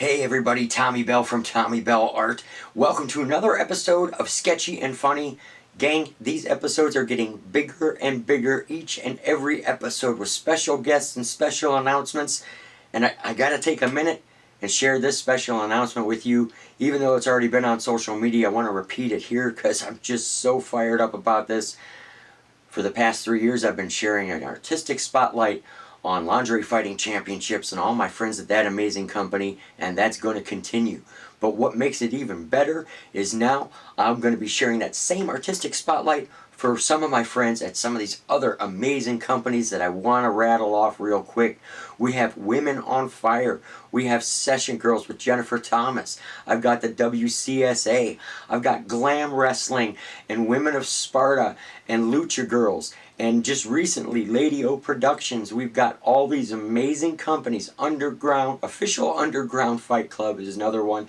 Hey everybody, Tommy Bell from Tommy Bell Art. Welcome to another episode of Sketchy and Funny. Gang, these episodes are getting bigger and bigger each and every episode with special guests and special announcements. And I gotta take a minute and share this special announcement with you. Even though it's already been on social media, I want to repeat it here because I'm just so fired up about this. For the past 3 years, I've been sharing an artistic spotlight on lingerie fighting championships and all my friends at that amazing company, and that's going to continue. But what makes it even better is now I'm going to be sharing that same artistic spotlight for some of my friends at some of these other amazing companies that I want to rattle off real quick. We have Women on Fire. We have Session Girls with Jennifer Thomas. I've got the WCSA. I've got Glam Wrestling and Women of Sparta and Lucha Girls. And just recently, Lady O Productions. We've got all these amazing companies. Underground, Official Underground Fight Club is another one.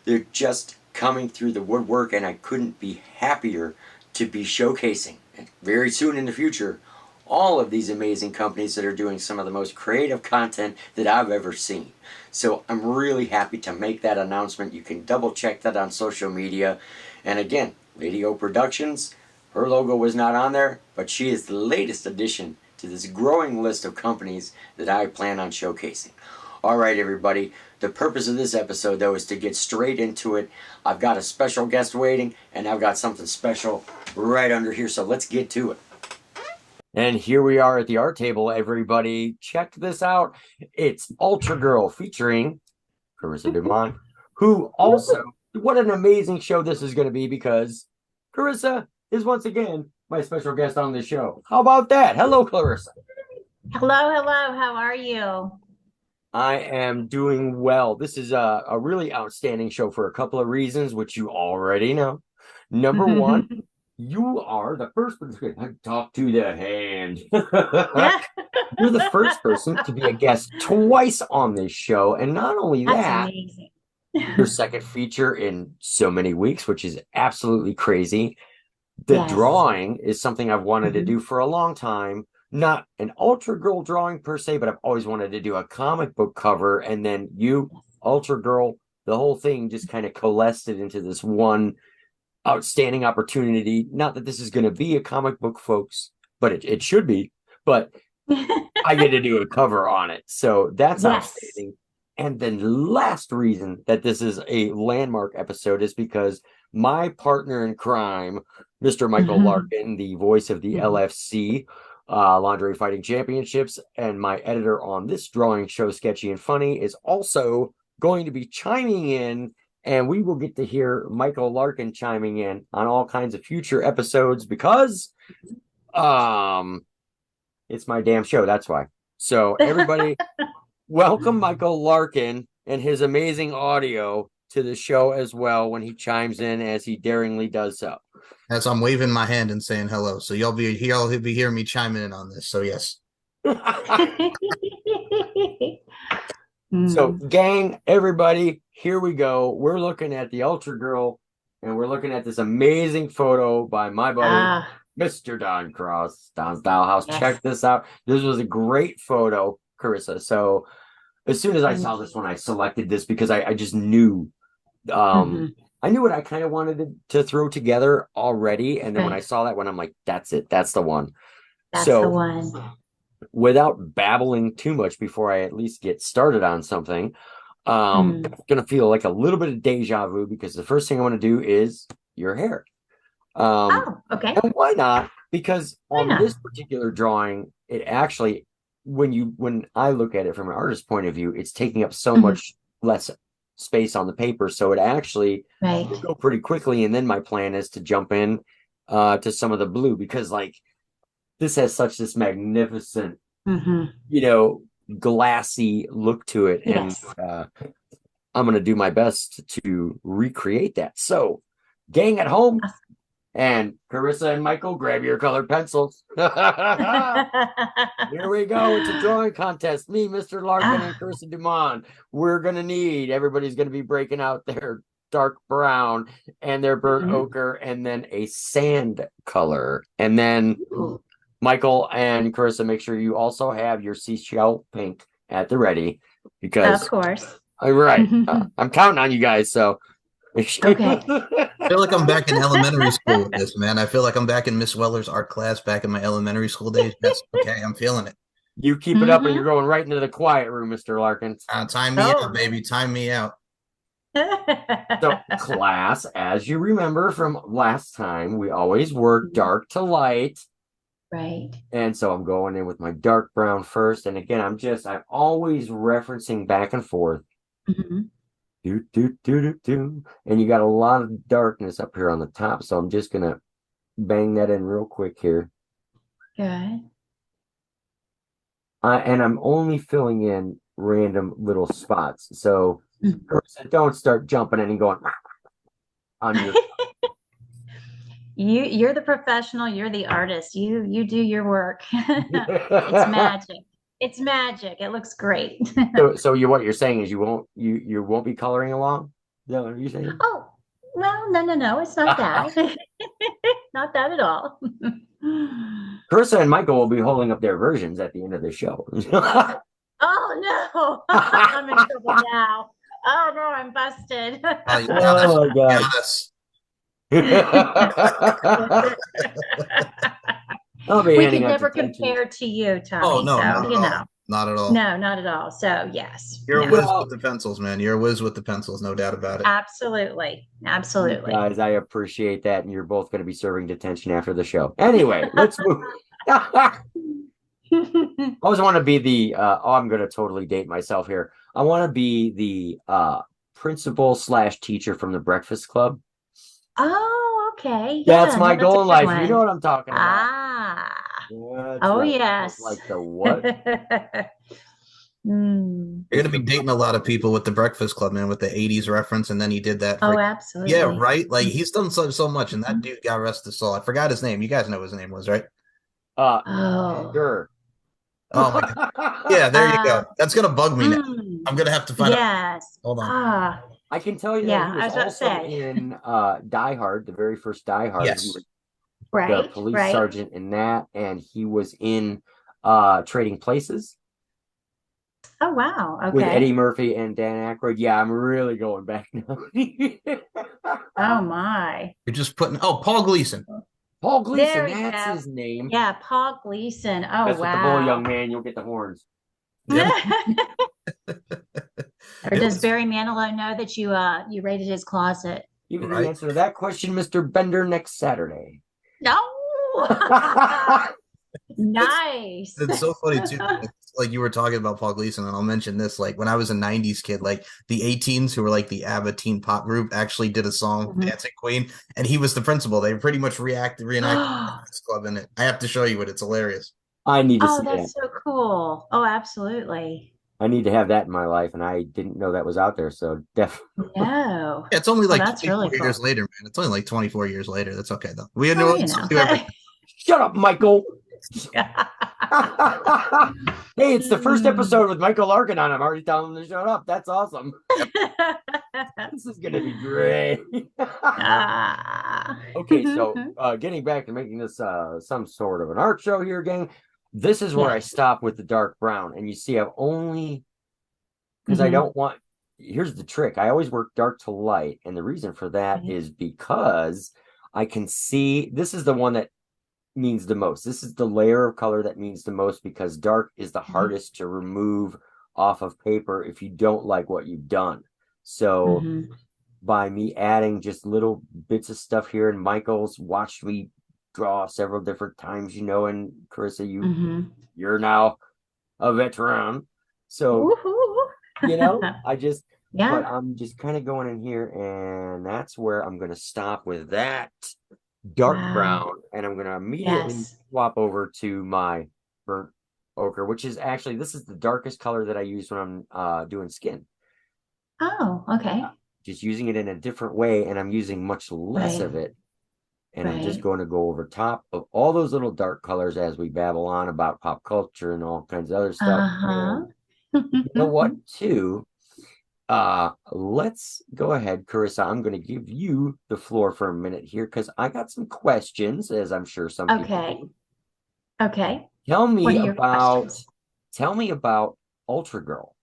They're just coming through the woodwork, and I couldn't be happier to be showcasing very soon in the future all of these amazing companies that are doing some of the most creative content that I've ever seen. So I'm really happy to make that announcement. You can double check that on social media. And again, Lady O Productions, her logo was not on there, but she is the latest addition to this growing list of companies that I plan on showcasing. Alright everybody, the purpose of this episode though is to get straight into it. I've got a special guest waiting, and I've got something special right under here, so let's get to it. And here we are at the art table, everybody. Check this out. It's Ultra Girl featuring Carissa Dumond, who also, what an amazing show this is going to be, because Carissa is once again my special guest on the show. How about that? Hello, Carissa. Hello, hello. How are you? I am doing well. This is a really outstanding show for a couple of reasons, which you already know. Number one, you are the first person to talk to the hand. You're the first person to be a guest twice on this show. And not only That's that, amazing. your second feature in so many weeks, which is absolutely crazy. The Yes. drawing is something I've wanted to do for a long time. Not an Ultra Girl drawing per se, but I've always wanted to do a comic book cover. And then you, Ultra Girl, the whole thing just kind of coalesced it into this one outstanding opportunity. Not that this is going to be a comic book, folks, but it should be. But I get to do a cover on it. So that's Yes. outstanding. And then the last reason that this is a landmark episode is because my partner in crime, Mr. Michael Larkin, the voice of the LFC, Lingerie Fighting Championships, and my editor on this drawing show, Sketchy and Funny, is also going to be chiming in, and we will get to hear Michael Larkin chiming in on all kinds of future episodes because it's my damn show, that's why. So everybody, welcome Michael Larkin and his amazing audio to the show as well when he chimes in, as he daringly does so. As I'm waving my hand and saying hello. So you'll be hearing me chiming in on this. So yes. So gang, everybody, here we go. We're looking at the Ultra Girl, and we're looking at this amazing photo by my buddy, Mr. Don Cross, Don Style House. Yes. Check this out. This was a great photo, Carissa. So as soon as I saw this one, I selected this because I just knew I knew what I kind of wanted to throw together already. And then when I saw that one, I'm like, that's it. That's the one. That's the one. Without babbling too much before I at least get started on something, I'm going to feel like a little bit of deja vu because the first thing I want to do is your hair. Okay. And why not? Because this particular drawing, it actually, when I look at it from an artist's point of view, it's taking up so much less space on the paper, so it actually will go pretty quickly. And then my plan is to jump in to some of the blue, because like this has such this magnificent glassy look to it. Yes. And I'm going to do my best to recreate that. So gang at home, and Carissa and Michael, grab your colored pencils. Here we go. It's a drawing contest. Me, Mr. Larkin, and Carissa Dumond. We're going to need, everybody's going to be breaking out their dark brown and their burnt ochre, and then a sand color. And then Michael and Carissa, make sure you also have your seashell pink at the ready, because of course All right. I'm counting on you guys. So. Okay. I feel like I'm back in elementary school with this, man. I feel like I'm back in Miss Weller's art class back in my elementary school days. That's okay. I'm feeling it. You keep it up, and you're going right into the quiet room, Mr. Larkin. Time me out, baby. Time me out. So, class, as you remember from last time, we always work dark to light. Right. And so I'm going in with my dark brown first. And again, I'm always referencing back and forth. Mm-hmm. Do, do, do, do, do. And you got a lot of darkness up here on the top. So I'm just going to bang that in real quick here. Good. And I'm only filling in random little spots. So don't start jumping in and going on your. You're the professional, you're the artist. You do your work. It's magic. It's magic. It looks great. So what you're saying is you won't be coloring along? Is that what you're saying? Oh, well, no. It's not that. Not that at all. Carissa and Michael will be holding up their versions at the end of the show. Oh no. I'm in trouble now. Oh no, I'm busted. Oh my God. We can never compare to you, Tommy. Oh no, so, not at all. No, not at all. So yes, you're a whiz with the pencils, man. You're a whiz with the pencils, no doubt about it. Absolutely. Guys, I appreciate that, and you're both going to be serving detention after the show. Anyway, let's move. I always want to be the. I'm going to totally date myself here. I want to be the principal / teacher from the Breakfast Club. Oh, okay. That's my goal in life. You know what I'm talking about. Yes. Like the what? You're going to be dating a lot of people with the Breakfast Club, man, with the 80s reference. And then he did that. Absolutely. Yeah, right. Like he's done so much. And that dude, God rest his soul. I forgot his name. You guys know what his name was, right? Sure. Oh my God. Yeah, there you go. That's going to bug me now. I'm going to have to find out. Yes. Hold on. I can tell you that he was also in Die Hard, the very first Die Hard. Yes. He was the police sergeant in that, and he was in Trading Places. Oh, wow. Okay. With Eddie Murphy and Dan Aykroyd. Yeah, I'm really going back now. Oh, my. You're just putting, Paul Gleason. Paul Gleason, that's his name. Yeah, Paul Gleason. Oh, that's with the bull, young man. You'll get the horns. Yep. Or does Barry Manilow know that you raided his closet? Give me the answer to that question, Mr. Bender, next Saturday. No. Nice. It's so funny too. Like you were talking about Paul Gleason, and I'll mention this. Like when I was a '90s kid, like the 18s, who were like the ABBA teen pop group, actually did a song, "Dancing Queen," and he was the principal. They pretty much reenacted this club in it. I have to show you it. It's hilarious. I need to see that. Oh, that's so cool. Oh, absolutely. I need to have that in my life, and I didn't know that was out there. So definitely. No. Yeah, it's only like 24 really years later, man. It's only like 24 years later. That's okay though. We had no. Shut up, Michael. Hey, it's the first episode with Michael Larkin on. I'm already telling him to shut up. That's awesome. This is gonna be great. Okay, so getting back to making this some sort of an art show here, gang. This is where I stop with the dark brown, and you see I've only because I don't want. Here's the trick: I always work dark to light, and the reason for that is because I can see this is the one that means the most. This is the layer of color that means the most because dark is the hardest to remove off of paper if you don't like what you've done. So by me adding just little bits of stuff here, and Michael's watched me draw several different times, and Carissa, you're now a veteran. So I just but I'm just kind of going in here, and that's where I'm going to stop with that dark brown, and I'm going to immediately swap over to my burnt ochre, which is actually this is the darkest color that I use when I'm doing skin. Oh, okay. Just using it in a different way, and I'm using much less of it. And I'm just going to go over top of all those little dark colors as we babble on about pop culture and all kinds of other stuff. You know what, too? Let's go ahead, Carissa. I'm going to give you the floor for a minute here because I got some questions, as I'm sure some people do. Okay. Tell me about Ultra Girl.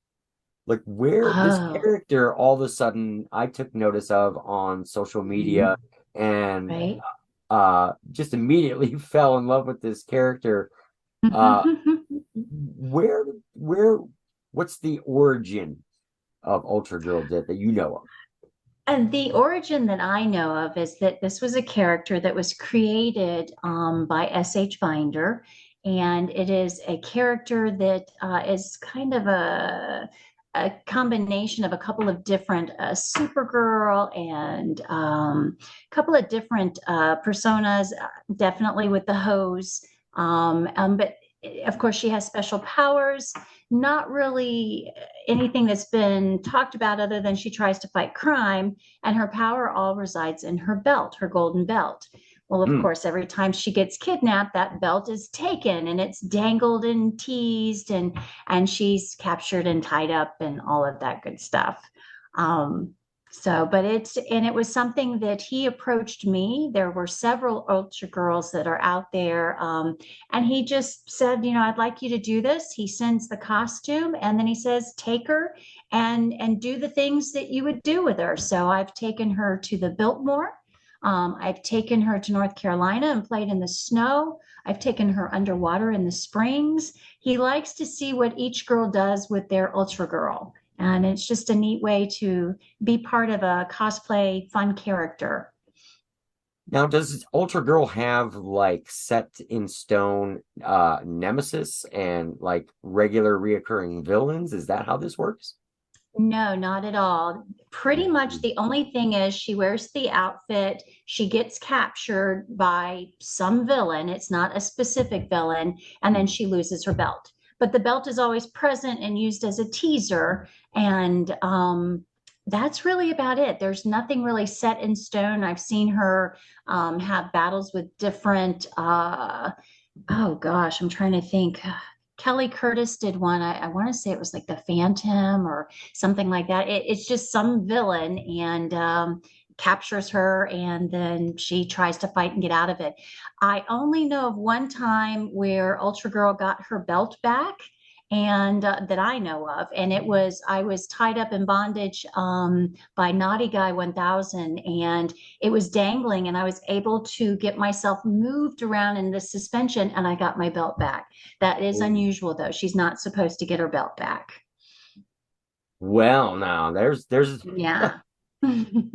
Like where this Oh, character all of a sudden I took notice of on social mhm, media and right. just immediately fell in love with this character. Uh where where what's the origin of Ultra Girl that you know of? And the origin that I know of is that this was a character that was created by S.H. Binder, and it is a character that is kind of a combination of a couple of different Supergirl and a couple of different personas, definitely with the hose. But of course, she has special powers. Not really anything that's been talked about other than she tries to fight crime, and her power all resides in her belt, her golden belt. Well, of Hmm. course, every time she gets kidnapped, that belt is taken and it's dangled and teased, and she's captured and tied up and all of that good stuff. Um, but it was something that he approached me. There were several Ultra girls that are out there, and he just said, I'd like you to do this. He sends the costume, and then he says, take her and do the things that you would do with her. So I've taken her to the Biltmore. I've taken her to North Carolina and played in the snow. I've taken her underwater in the springs. He likes to see what each girl does with their Ultra Girl. And it's just a neat way to be part of a cosplay fun character. Now, does Ultra Girl have like set in stone nemesis and like regular reoccurring villains? Is that how this works? No, not at all. Pretty much Mhm. the only thing is she wears the outfit, she gets captured by some villain. It's not a specific villain, and then she loses her belt. But the belt is always present and used as a teaser. And that's really about it. There's nothing really set in stone. I've seen her have battles with different oh gosh, I'm trying to think. Kelly Curtis did one. I want to say it was like the Phantom or something like that. It's just some villain and captures her, and then she tries to fight and get out of it. I only know of one time where Ultra Girl got her belt back, and that I know of, and I was tied up in bondage by Naughty Guy 1000, and it was dangling, and I was able to get myself moved around in the suspension, and I got my belt back. That is unusual, though. She's not supposed to get her belt back. Well, now there's Yeah.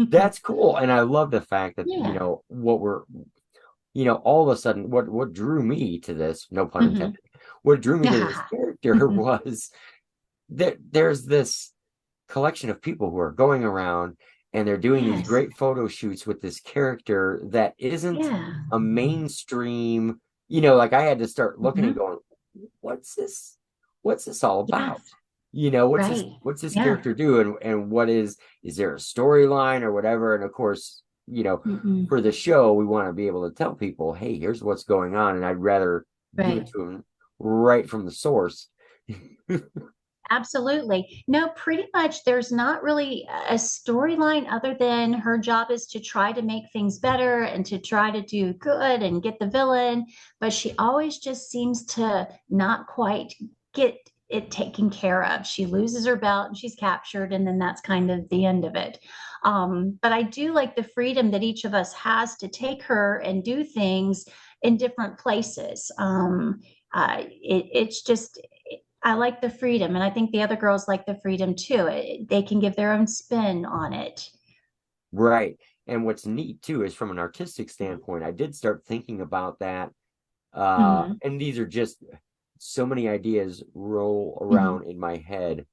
that's cool, and I love the fact that Yeah. what we're all of a sudden what drew me to this, no pun Mhm. intended, what drew me to this character was that there's this collection of people who are going around and they're doing these Yes. great photo shoots with this character that isn't Yeah. a mainstream, like I had to start looking and Mhm. going, what's this? What's this all Yes. about? What's this Right. what's this Yeah. character do and what is there a storyline or whatever? And of course, Mhm. for the show, we want to be able to tell people, hey, here's what's going on, and I'd rather give it Right. to them right from the source. Absolutely. No, pretty much there's not really a storyline other than her job is to try to make things better and to try to do good and get the villain, but she always just seems to not quite get it taken care of. She loses her belt and she's captured, and then that's kind of the end of it. But I do like the freedom that each of us has to take her and do things in different places. It's just I like the freedom, and I think the other girls like the freedom too. They can give their own spin on it. Right. And what's neat too is from an artistic standpoint, I did start thinking about that. Mhm, And these are just so many ideas roll mhm, around in my head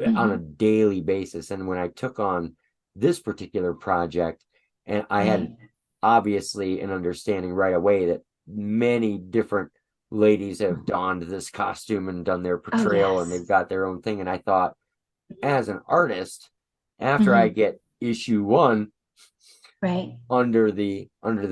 on a mhm. daily basis. And when I took on this particular project, and I had Right. obviously an understanding right away that many different ladies have donned this costume and done their Oh, portrayal and they've yes. got their own thing. And I thought, as an artist, after I Mhm. get issue one Right. under the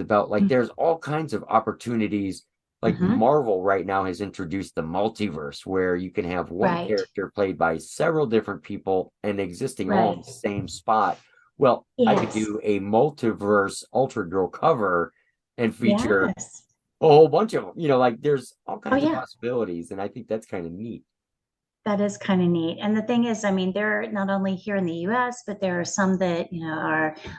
belt, like there's all kinds of opportunities. Like Mhm. Marvel right now has introduced the multiverse where you can have one Right. character played by several different people and existing all in Right. the same spot. Well, I could Yes. do a multiverse Ultra Girl cover and feature Yes. a whole bunch of them. Like there's all Oh, kinds of yeah. possibilities, and I think that's kind of neat. That is kind of neat. And the thing is, I mean, they're not only here in the US, but there are some that,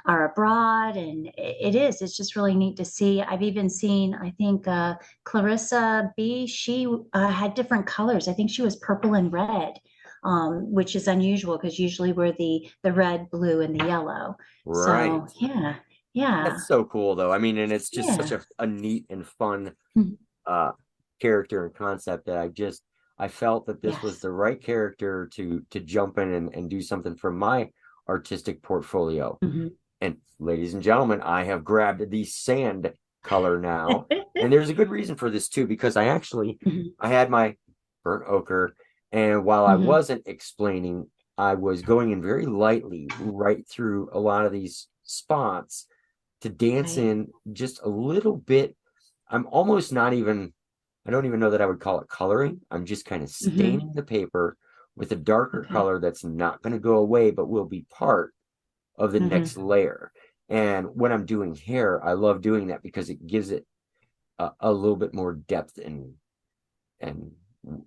are abroad, and it's just really neat to see. I've even seen, I think Clarissa B, she had different colors. I think she was purple and red. Which is unusual because usually we're the red, blue, and the yellow. Right. So yeah, yeah, That's so cool though. I mean, and it's just such yeah. a neat and fun Mhm. uh character and concept that I felt that this was Yes. the right character to jump in and do something for my artistic portfolio. Mhm. And ladies and gentlemen, I have grabbed the sand color now. And there's a good reason for this too, because Mhm. I had my burnt ochre, and while I Mhm. wasn't explaining, I was going in very lightly right through a lot of these spots to dance Right. in just a little bit. I'm almost not even, I don't even know that I would call it coloring. I'm just kind of Mhm. staining the paper with a darker Okay. color that's not going to go away, but will be part of the next Mhm. layer. And when I'm doing hair, I love doing that because it gives it a little bit more depth and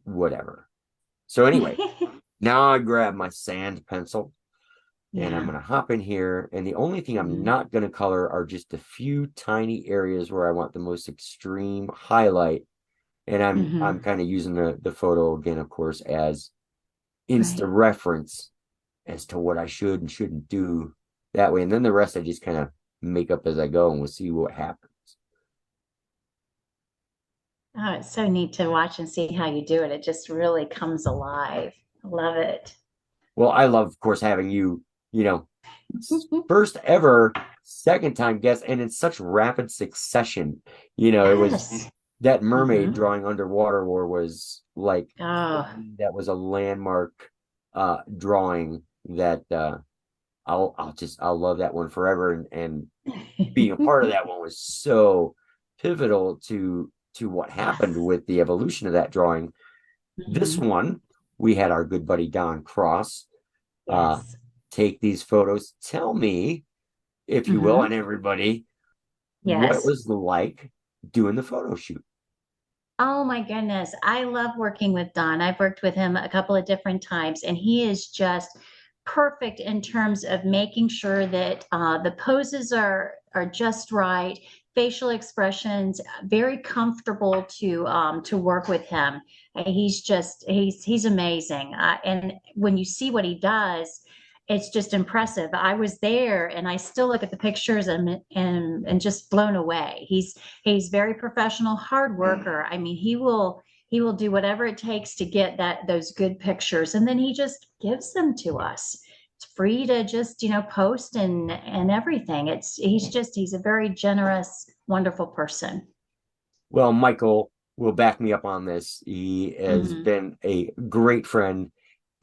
whatever. So anyway, now I grab my sand pencil and I'm Yeah. going to hop in here. And the only thing I'm Mhm. not going to color are just a few tiny areas where I want the most extreme highlight. And I'm Mhm. kind of using the photo again, of course, as insta Right. reference as to what I should and shouldn't do that way. And then the rest I just kind of make up as I go, and we'll see what happens. Oh, it's so neat to watch and see how you do it. It just really comes alive. I love it. Well, I love, of course, having you, you know, first ever second time guest, and in such rapid succession. It was Yes. that mermaid Hmm. drawing underwater war was like, for Oh. me, that was a landmark drawing that I'll love that one forever. And being a part of that one was so pivotal to what happened Yes. with the evolution of that drawing. This Hmm. one, we had our good buddy Don Cross uh, Yes. take these photos. Tell me, if you will, and Hmm. everybody, what it Yes. was like doing the photo shoot. Oh my goodness. I love working with Don. I've worked with him a couple of different times, and he is just perfect in terms of making sure that the poses are just right, facial expressions, very comfortable to work with him. He's amazing. And when you see what he does, it's just impressive. I was there, and I still look at the pictures and just blown away. He's very professional, hard worker. I mean, he will do whatever it takes to get those good pictures, and then he just gives them to us. It's free to just, post and everything. He's a very generous, wonderful person. Well, Michael will back me up on this. He has Hmm. been a great friend.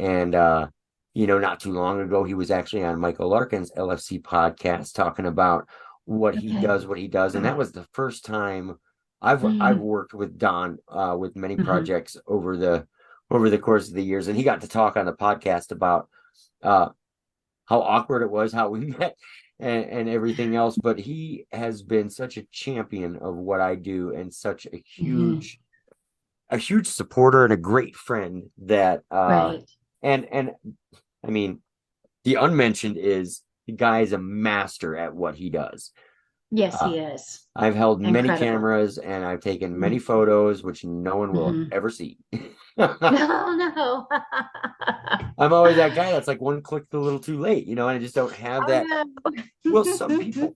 And, not too long ago, he was actually on Michael Larkin's LFC podcast talking about Okay. what he does. And that was the first time I've Hmm. worked with Don with many Hmm. projects over the course of the years. And he got to talk on the podcast about uh, how awkward it was, how we met, and everything else. But he has been such a champion of what I do and such Hmm. a huge supporter and a great friend that Right. and I mean, the unmentioned is the guy is a master at what he does. Yes, Uh, he is. I've held many Incredible. cameras and I've taken many photos, which no one will Hmm. ever see. No, no. I'm always that guy that's like one click a little too late, and I just don't have Oh that. Well, no.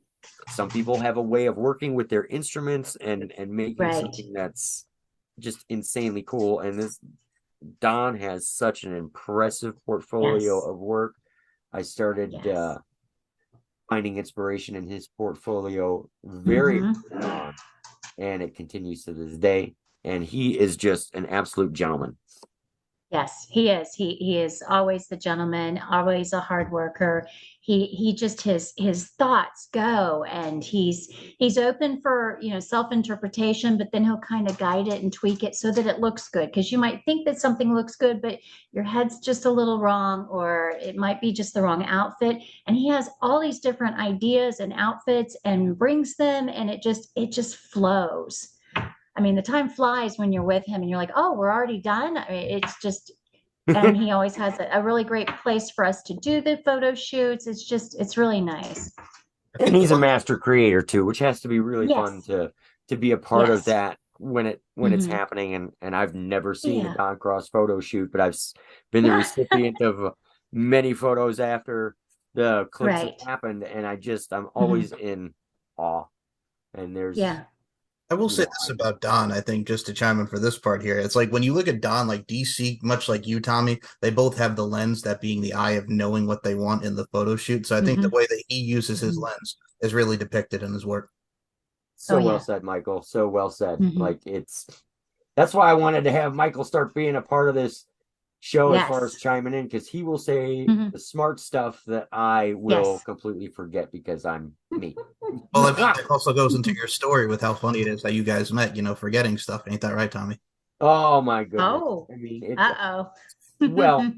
some people have a way of working with their instruments and making Right. something that's just insanely cool. And this Don has such an impressive portfolio Yes. of work. I started Yes. finding inspiration in his portfolio very Hmm. early on, and it continues to this day. And he is just an absolute gentleman. Yes, he is. He is always the gentleman, always a hard worker. He just his thoughts go, and he's open for, self-interpretation, but then he'll kind of guide it and tweak it so that it looks good. Because you might think that something looks good, but your head's just a little wrong, or it might be just the wrong outfit. And he has all these different ideas and outfits and brings them, and it just flows. I mean, the time flies when you're with him and you're like, oh, we're already done. I mean, it's just And he always has a really great place for us to do the photo shoots. It's really nice. I And think the he's a one master creator too, which has to be really fun Yes. to be a part of Yes. that when it's Hmm. happening. And I've never seen a Yeah. Don Cross photo shoot, but been the recipient of many photos after the clips have Right. happened, and I'm Hmm. always in awe. And there's Yeah. I will you say know this I about Don, I think, just to chime in for this part here. It's like when you look at Don, like DC, much like you, Tommy, they both have the lens, that being the eye of knowing what they want in the photo shoot. So I think the Hmm. way that he uses his Hmm. lens is really depicted in his work. Oh so well yeah. said, Michael. So well said. Hmm. Like that's why I wanted to have Michael start being a part of this show as far as Yes. chiming in, because he will say Hmm. the smart stuff that I will Yes. completely forget because I'm me. Well, I mean, that also goes into your story with how funny it is how you guys met, forgetting stuff. Ain't that right, Tommy? Oh my goodness. Oh. I mean, Uh-oh. well,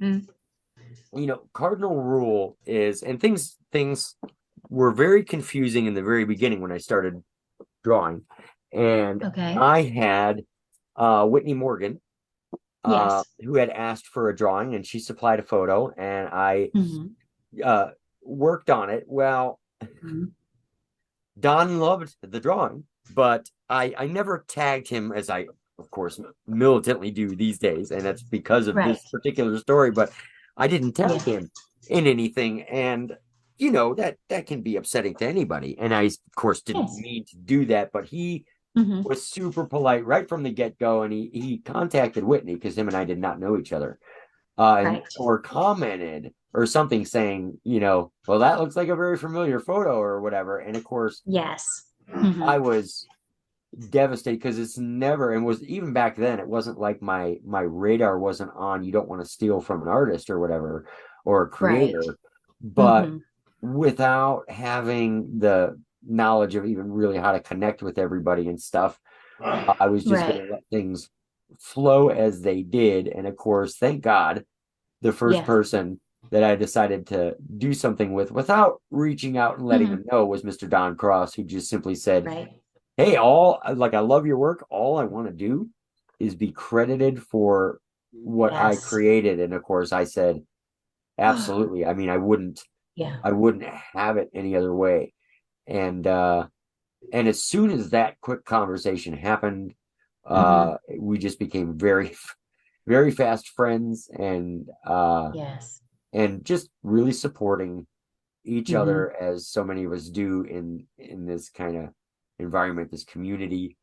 cardinal rule is, and things were very confusing in the very beginning when I started drawing. And Okay. I had Whitney Morgan, Yes. who had asked for a drawing, and she supplied a photo, and I Hmm. uh, worked on it. Well, Don loved the drawing, but I never tagged him, as I, of course, militantly do these days, and that's because of Right. this particular story. But I didn't tag Yeah. him in anything, and that can be upsetting to anybody. And I, of course, didn't Yes. mean to do that, but he Hmm. was super polite right from the get go, and he contacted Whitney because him and I did not know each other, and Right. or commented or something saying, well, that looks like a very familiar photo or whatever. And of course, Yes. Hmm. I was devastated because it's never, and was even back then, it wasn't like my radar wasn't on. You don't want to steal from an artist or whatever, or a Right. creator, but Hmm. without having the knowledge of even really how to connect with everybody and stuff, I was just going Right. to let things flow as they did. And of course, thank God, the first Yeah. person that I decided to do something with without reaching out and letting Hmm. him know was Mr. Don Cross, who just simply said, Right. hey, I love your work. All I want to do is be credited for what I Yes. created. And of course, I said, absolutely. I mean, Yeah. I wouldn't have it any other way. And and as soon as that quick conversation happened, Hmm. we just became very, very fast friends, Yes. and just really supporting each Hmm. other, as so many of us do in this kind of environment, this community,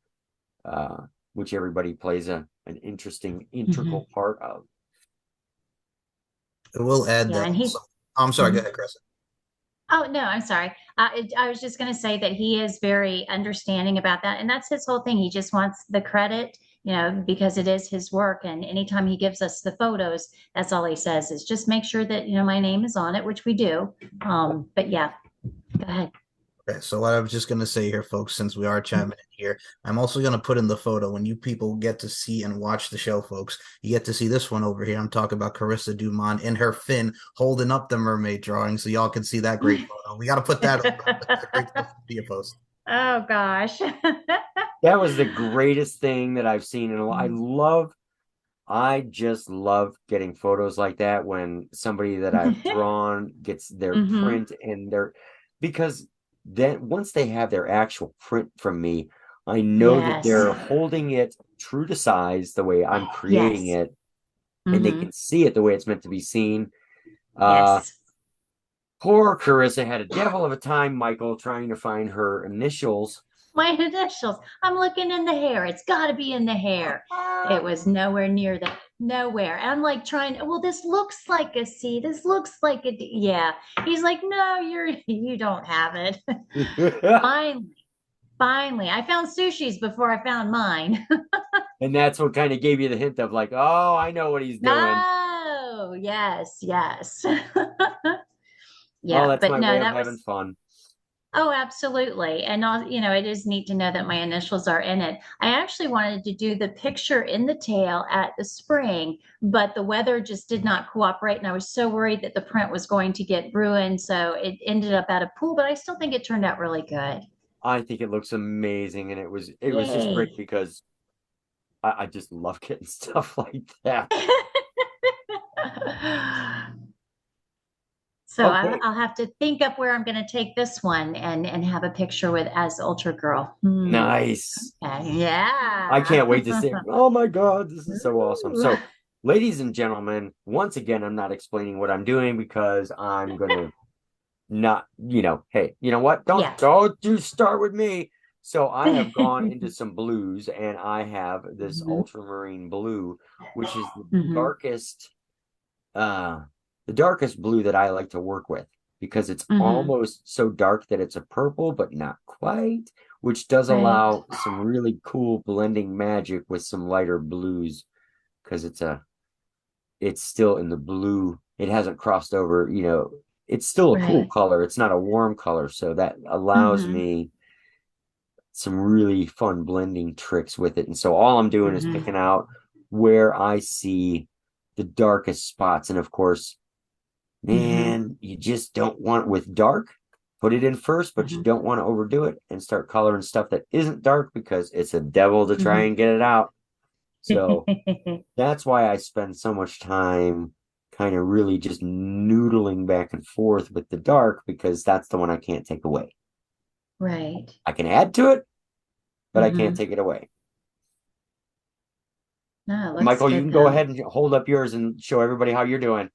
uh, which everybody plays an interesting Hmm. integral part of. I will add Yeah. that And also. he's, Oh, I'm sorry. Go mhm. ahead, Chris. Oh, no, I'm sorry. I was just going to say that he is very understanding about that. And that's his whole thing. He just wants the credit, because it is his work. And anytime he gives us the photos, that's all he says is just make sure that, my name is on it, which we do. But yeah, go ahead. Okay, so what I was just going to say here, folks, since we are chiming in here, I'm also going to put in the photo when you people get to see and watch the show, folks. You get to see this one over here. I'm talking about Carissa Dumond in her fin holding up the mermaid drawing, so y'all can see that great photo. We got to put that over. That's a great social media post. Oh gosh. That was the greatest thing that I've seen, and I just love getting photos like that when somebody that I've drawn gets their Hmm. print, because then once they have their actual print from me, I know that Yes. they're holding it true to size the way I'm creating Yes. it, and they Hmm. can see it the way it's meant to be seen. Uh, Yes. Poor Carissa had a devil of a time, Michael, trying to find her initials. My initials. I'm looking in the hair. It's got to be in the hair. It was nowhere near that. Nowhere. And I'm like trying, well, this looks like a C. This looks like a D. Yeah. He's like, no, you don't have it. Finally, finally. I found sushi's before I found mine. And that's what kind of gave you the hint of like, oh, I know what he's doing. No, yes, yes. Oh, Yeah, that's but my no, way of that having was, fun. oh, absolutely. And all, it is neat to know that my initials are in it. I actually wanted to do the picture in the tail at the spring, but the weather just did not cooperate. And I was so worried that the print was going to get ruined. So it ended up at a pool, but I still think it turned out really good. I think it looks amazing, and it was just great Yay. because I just love getting stuff like that. So Okay. I'll have to think up where I'm going to take this one and have a picture with as Ultra Girl. Nice. Okay. I Yeah. can't wait to see it. Oh my God, this is so awesome. Ooh. So, ladies and gentlemen, once again, I'm not explaining what I'm doing because I'm gonna not, hey, you know what? Don't Yeah. don't you start with me. So I have gone into some blues and I have this Mhm. ultramarine blue, which is Mhm. uh the darkest blue that I like to work with because it's Mhm. almost so dark that it's a purple, but not quite, which does Right. allow some really cool blending magic with some lighter blues because it's still in the blue. It hasn't crossed over, it's still a cool Right. color. It's not a warm color, so that allows Mhm. me some really fun blending tricks with it. And so all I'm doing is Mhm. picking out where I see the darkest spots. And of course, Mhm. man, you just don't want with dark, put it in first, but you Mhm. don't want to overdo it and start coloring stuff that isn't dark because it's a devil to try Mhm. and get it out. So that's why I spend so much time kind of really just noodling back and forth with the dark because that's the one I can't take away. Right. I can add to it, but I can't Mhm. take it away. No, it looks Michael, you good can go though. ahead and hold up yours and show everybody how you're doing.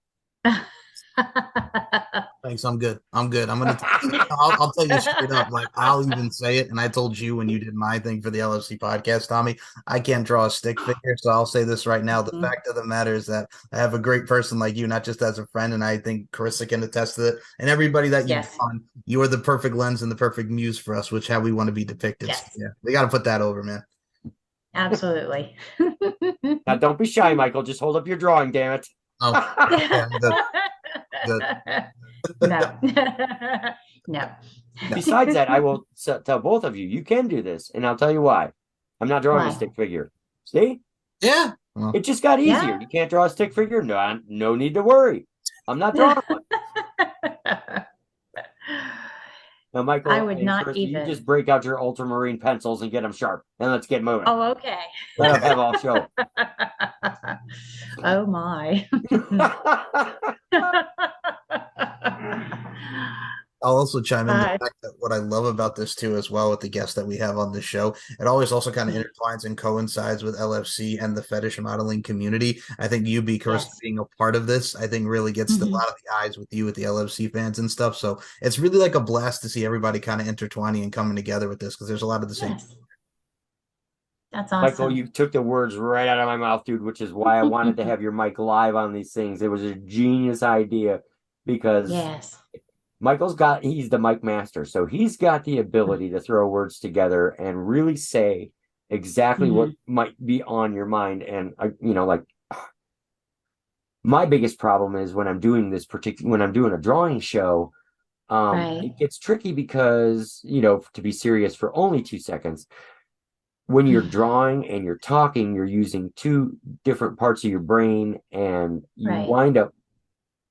Thanks. I'm good. I'm good. I'll tell you straight up. Like I'll even say it. And I told you when you did my thing for the LFC podcast, Tommy, I can't draw a stick figure. So I'll say this right now. The Mhm. fact of the matter is that I have a great person like you, not just as a friend. And I think Carissa can attest to it. And everybody that you've Yes. on, you are the perfect lens and the perfect muse for us, which how we want to be depicted. So, Yes. yeah, we got to put that over, man. Absolutely. Now, don't be shy, Michael. Just hold up your drawing, damn it. Oh, yeah, I'm good. Good. No. No. Besides that, I will tell both of you, you can do this. And I'll tell you why. I'm not drawing a Why? stick figure. See? Yeah. Well, It just got easier. Yeah. You can't draw a stick figure? No, no need to worry. I'm not drawing one. Now, I Michael would and not Carissa, you just even. break out your ultramarine pencils and get them sharp. And let's get moving. Oh, okay. Let okay. them have all show. Oh my. I'll also chime in the Uh, fact that what I love about this too, as well, with the guests that we have on the show, it always also kind of intertwines and coincides with LFC and the fetish modeling community. I think you, be Carissa, yes. being a part of this, I think really gets a Mhm. lot of the eyes with you, with the LFC fans and stuff. So it's really like a blast to see everybody kind of intertwining and coming together with this because there's a lot of the same. Yes. That's Michael, awesome. you took the words right out of my mouth, dude, which is why I wanted to have your mic live on these things. It was a genius idea because Yes. He's the mic master. So he's got the ability to throw words together and really say exactly what Mhm. might be on your mind. And, like my biggest problem is when I'm doing a drawing show, Right. it gets tricky because, to be serious for only 2 seconds, when you're drawing and you're talking, you're using two different parts of your brain and you Right. wind up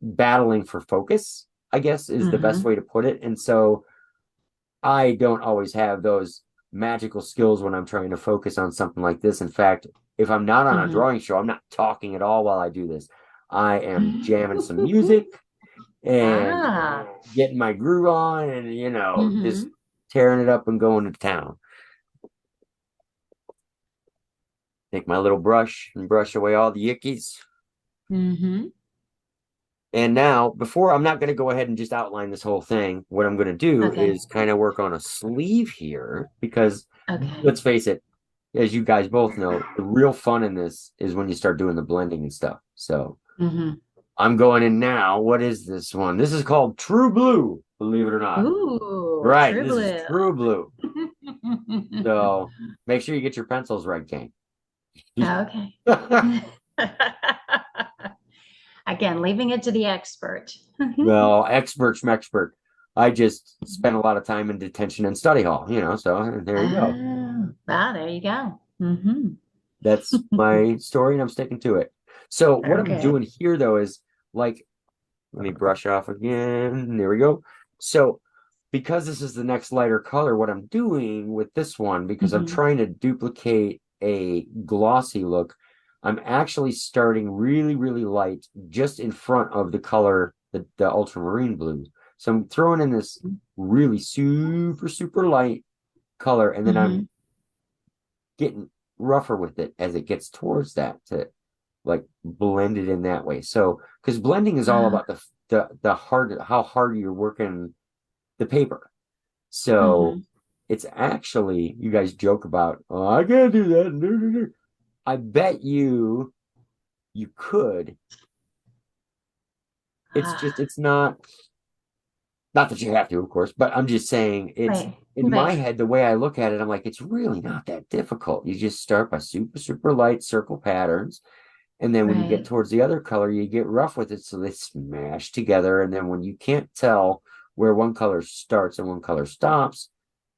battling for focus, I guess is the best Mhm. way to put it. And so I don't always have those magical skills when I'm trying to focus on something like this. In fact, if I'm not on a Mhm. drawing show, I'm not talking at all while I do this. I am jamming some music and Ah. getting my groove on and, just Mhm. tearing it up and going to town. Take my little brush and brush away all the ickies. Mhm. And now, before I'm not going to go ahead and just outline this whole thing, what I'm going to do Okay. is kind of work on a sleeve here because Okay. let's face it, as you guys both know, the real fun in this is when you start doing the blending and stuff. So Mhm. I'm going in now. What is this one? This is called True Blue, believe it or not. Ooh, Right, true this is blue. True Blue. So make sure you get your pencils right, gang. Okay. Again, leaving it to the expert. Well, expert. I just spent a lot of time in detention and study hall, so there you go. Oh, wow, there you go. Hmm. That's my story and I'm sticking to it. So what I'm Okay. doing here though is like, let me brush off again. There we go. So because this is the next lighter color, what I'm doing with this one, because I'm Hmm. trying to duplicate a glossy look, I'm actually starting really, really light just in front of the color, the ultramarine blue. So I'm throwing in this really super, super light color, and then I'm getting rougher with it as it gets towards that to like blend it in that way. So because blending is all about the hard, how hard you're working the paper. So it's actually, you guys joke about, oh, I can't do that. I bet you could. It's just, it's not that you have to, of course, but I'm just saying it's Right. in my Right. head, the way I look at it, I'm like, it's really not that difficult. You just start by super, super light circle patterns. And then when you get Right. towards the other color, you get rough with it. So they smash together. And then when you can't tell where one color starts and one color stops,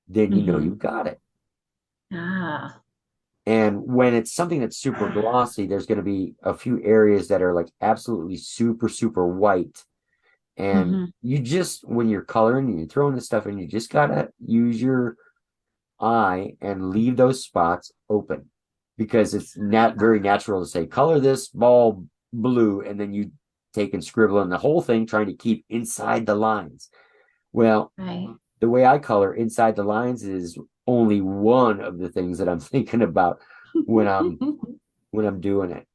then you know you've got it. Ah. And when it's something that's super glossy, there's going to be a few areas that are like absolutely super, super white. And you just, when you're coloring and you're throwing this stuff in, you just got to use your eye and leave those spots open because it's not very natural to say, color this ball blue, and then you take and scribble in the whole thing trying to keep inside the lines. Well, Right. the way I color inside the lines is only one of the things that I'm thinking about when I'm doing it,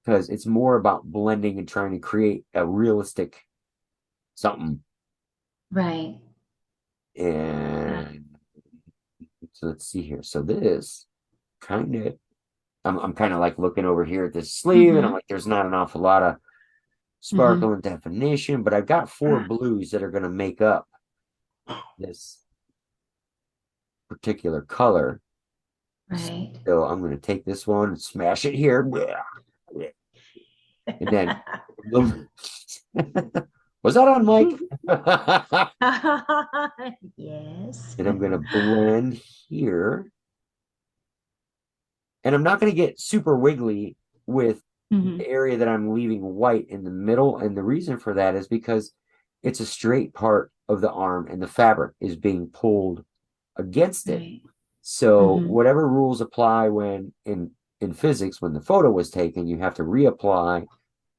because it's more about blending and trying to create a realistic something. Right. And so let's see here. So this kind of, I'm kind of like looking over here at this sleeve, and I'm like, there's not an awful lot of sparkle and definition, but I've got 4 blues that are going to make up this particular color. Right. So I'm going to take this one and smash it here. And then, was that on mic? Yes. And I'm going to blend here. And I'm not going to get super wiggly with the area that I'm leaving white in the middle. And the reason for that is because it's a straight part of the arm and the fabric is being pulled against it. Right. So whatever rules apply when in physics, when the photo was taken, you have to reapply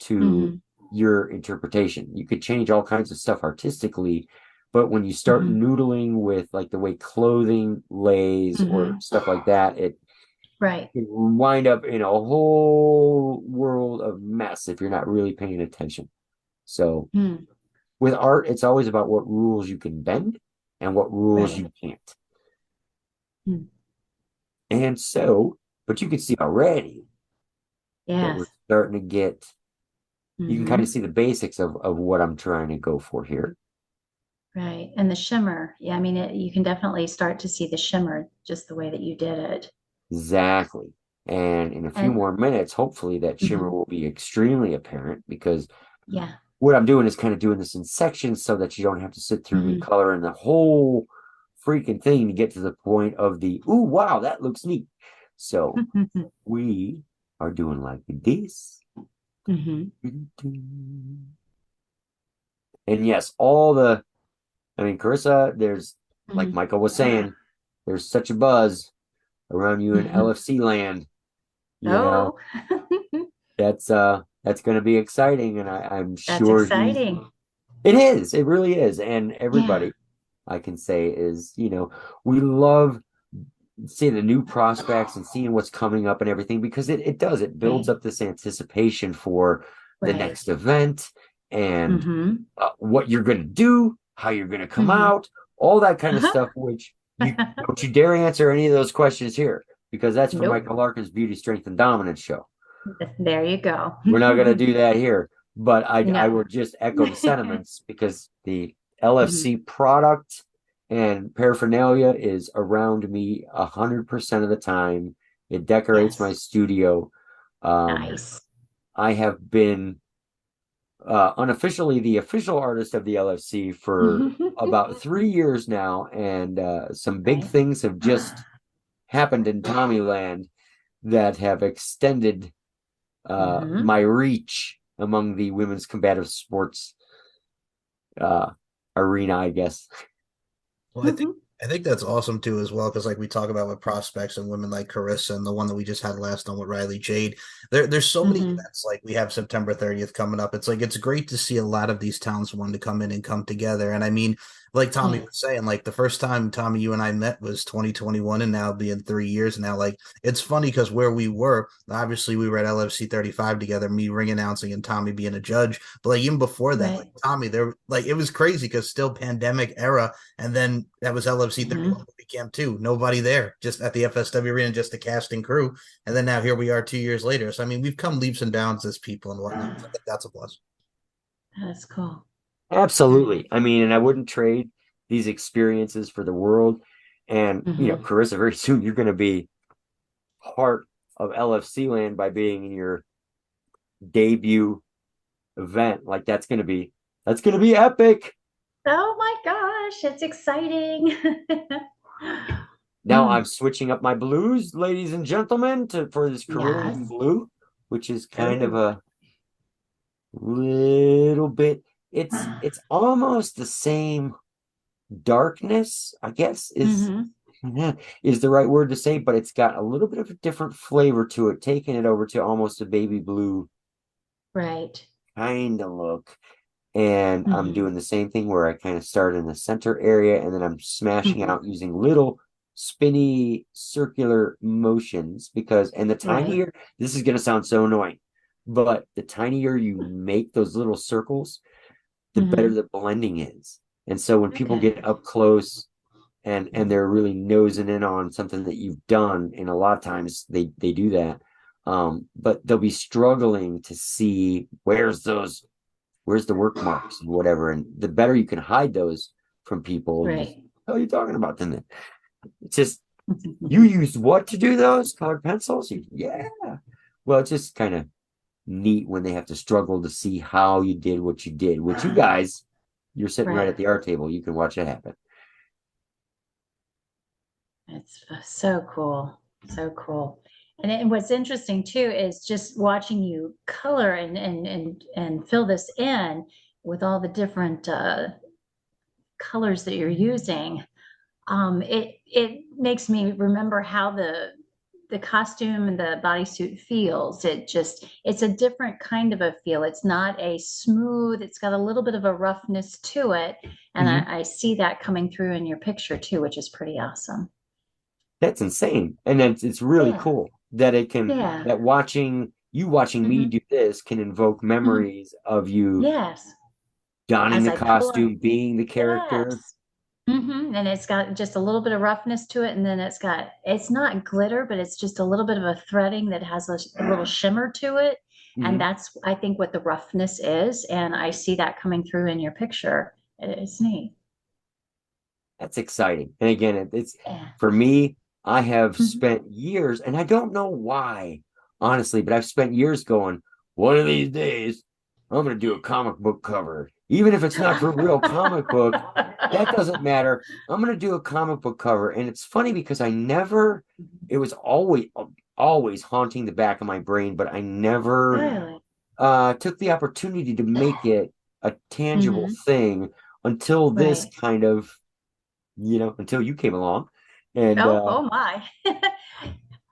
to your interpretation. You could change all kinds of stuff artistically, but when you start noodling with like the way clothing lays or stuff like that, it Right. can wind up in a whole world of mess if you're not really paying attention. So with art, it's always about what rules you can bend and what rules you can't. And so, but you can see already that we're Yes. starting to get, you can kind of see the basics of what I'm trying to go for here. Right. And the shimmer. Yeah, I mean, you can definitely start to see the shimmer just the way that you did it. Exactly. And in a few And more minutes, hopefully that shimmer will be extremely apparent, because yeah. what I'm doing is kind of doing this in sections so that you don't have to sit through me coloring the whole freaking thing to get to the point of the, ooh, wow, that looks neat. So we are doing like this. And yes, I mean, Carissa, there's, like Michael was saying, there's such a buzz around you in LFC land. You know, Oh, that's going to be exciting, and I'm that's sure exciting. it is. It really is, and Yeah. everybody, I can say, is, we love seeing the new prospects and seeing what's coming up and everything, because it builds Right. up this anticipation for the Right. next event and what you're going to do, how you're going to come out, all that kind of stuff, which you don't you dare answer any of those questions here, because that's for Nope. Michael Larkin's Beauty, Strength, and Dominance show. There you go. We're not going to do that here, but I No. will just echo the sentiments, because the LFC product and paraphernalia is around me 100% of the time. It decorates my Yes. studio. Nice. I have been unofficially the official artist of the LFC for about 3 years now, and some big Right. things have just happened in Tommyland that have extended my reach among the women's combative sports arena, I guess. Well, I think that's awesome too, as well, because like we talk about with prospects and women like Carissa and the one that we just had last on with Riley Jade. There's so many Hmm. events. Like we have September 30th coming up. It's like it's great to see a lot of these towns want to come in and come together. And I mean, like Tommy Yeah. was saying, like the first time Tommy, you and I met was 2021, and now being 3 years now. Like it's funny because where we were, obviously we were at LFC 35 together, me ring announcing and Tommy being a judge. But like even before that, like Right. Tommy, there like it was crazy because still pandemic era, and then that was LFC Hmm. 31 movie camp too. Nobody there, just at the FSW arena, just the casting crew. And then now here we are 2 years later. So I mean, we've come leaps and bounds as people and whatnot. So I think that's a plus. That's cool. Absolutely. I mean, and I wouldn't trade these experiences for the world. And, Hmm. Carissa, very soon you're going to be part of LFC land by being in your debut event. Like that's going to be epic. Oh my gosh, it's exciting. Now I'm Mm, switching up my blues, ladies and gentlemen, for this Carillion yes. blue, which is kind of Oh. a little bit. It's almost the same darkness, I guess, Hmm. is the right word to say, but it's got a little bit of a different flavor to it, taking it over to almost a baby blue Right. kind of look. And I'm Hmm. doing the same thing where I kind of start in the center area and then I'm smashing Hmm. out using little spinny circular motions because, and the Right. tinier, this is going to sound so annoying, but the tinier you make those little circles, the better Hmm. the blending is. And so when people Okay. get up close and they're really nosing in on something that you've done, and a lot of times they do that, but they'll be struggling to see where's the work marks and whatever. And the better you can hide those from people, just Right. what are you talking about then? It's just you used what to do those colored pencils? Yeah. Well, it's just kind of neat when they have to struggle to see how you did what you did, which you guys, you're sitting right Right. at the art table. You can watch it happen. It's so cool. So cool. And what's interesting too is just watching you color and fill this in with all the different colors that you're using. It makes me remember how the costume and the bodysuit feels. It's a different kind of a feel. It's not a smooth, it's got a little bit of a roughness to it. And Mhm. I see that coming through in your picture too, which is pretty awesome. That's insane. And it's really Yeah. cool that it can, Yeah. that watching me Hmm. do this can invoke Hmm. memories of you Yes. donning As the I color. costume, being the character. Yes. And it's got just a little bit of roughness to it. And then it's not glitter, but it's just a little bit of a threading that has a little shimmer to it. And Mhm. that's, I think, what the roughness is. And I see that coming through in your picture. It's neat. That's exciting. And again, it's Yeah. for me, I have Mhm. spent years, and I don't know why, honestly, but I've spent years going, one of these days, I'm going to do a comic book cover. Even if it's not for a real comic book, that doesn't matter. I'm going to do a comic book cover. And it's funny because it was always haunting the back of my brain, but I never Really? took the opportunity to make it a tangible Hmm. thing until this Right. kind of until you came along. And Oh my.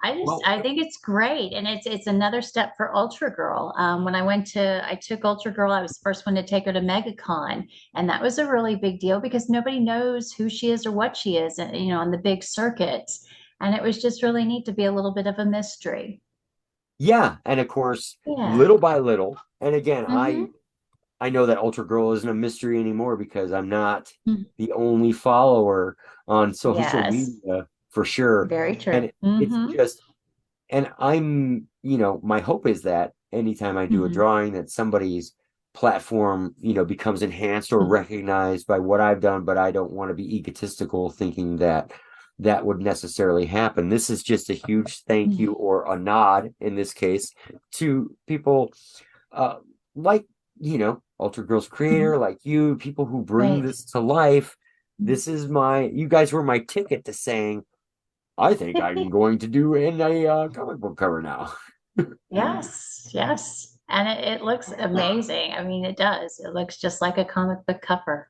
well, I think it's great. And it's another step for Ultra Girl. When I took Ultra Girl, I was the first one to take her to MegaCon. And that was a really big deal because nobody knows who she is or what she is, on the big circuits. And it was just really neat to be a little bit of a mystery. yeah, and of course, Yeah. little by little, and again, I Hmm. I know that Ultra Girl isn't a mystery anymore because I'm not the only follower on social Yes. media for sure. Very And true. it's Hmm. just, and my hope is that anytime I do a Hmm. drawing, that somebody's platform, becomes enhanced or recognized by what I've done, but I don't want to be egotistical thinking that that would necessarily happen. This is just a huge thank you or a nod in this case to people uh like Ultra Girls creator, like you, people who bring Right. this to life. You guys were my ticket to saying, I think I'm going to do in a comic book cover now. Yes, yes. And it looks amazing. I mean, it does. It looks just like a comic book cover.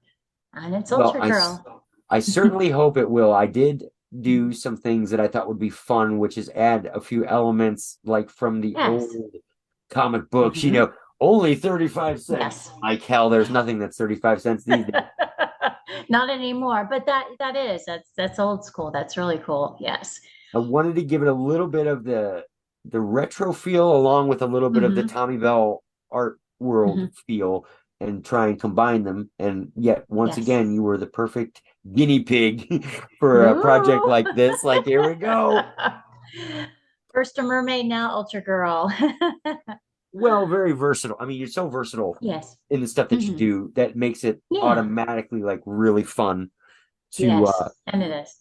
And it's Well, Ultra Girl. I certainly hope it will. I did do some things that I thought would be fun, which is add a few elements like from the Yes. old comic books, Mhm. only 35 cents. Yes. Like hell, there's nothing that's 35 cents these days. Not anymore, but that's old school. That's really cool. Yes. I wanted to give it a little bit of the retro feel along with a little bit of the Hmm. Tommy Bell art world Hmm. feel and try and combine them. And yet, once Yes. again, you were the perfect guinea pig for a project Ooh. like this. Like, here we go. First a mermaid, now ultra girl. Well, very versatile. I mean, you're so versatile Yes. in the stuff that you Hmm. do that makes it Yeah. automatically like really fun to Yes. And it is.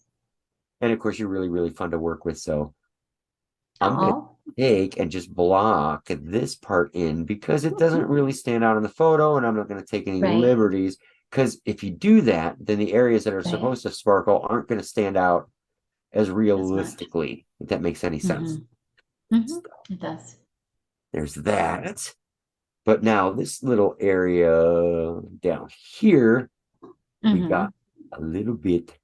and of course you're really, really fun to work with. So I'm gonna Oh. take and just block this part in because it doesn't really stand out in the photo, and I'm not going to take any Right. liberties because if you do that, then the areas that are Right. supposed to sparkle aren't going to stand out as As much. realistically, if that makes any Hmm. sense. Hmm. It does. There's that. But now this little area down here, we got Hmm. a little bit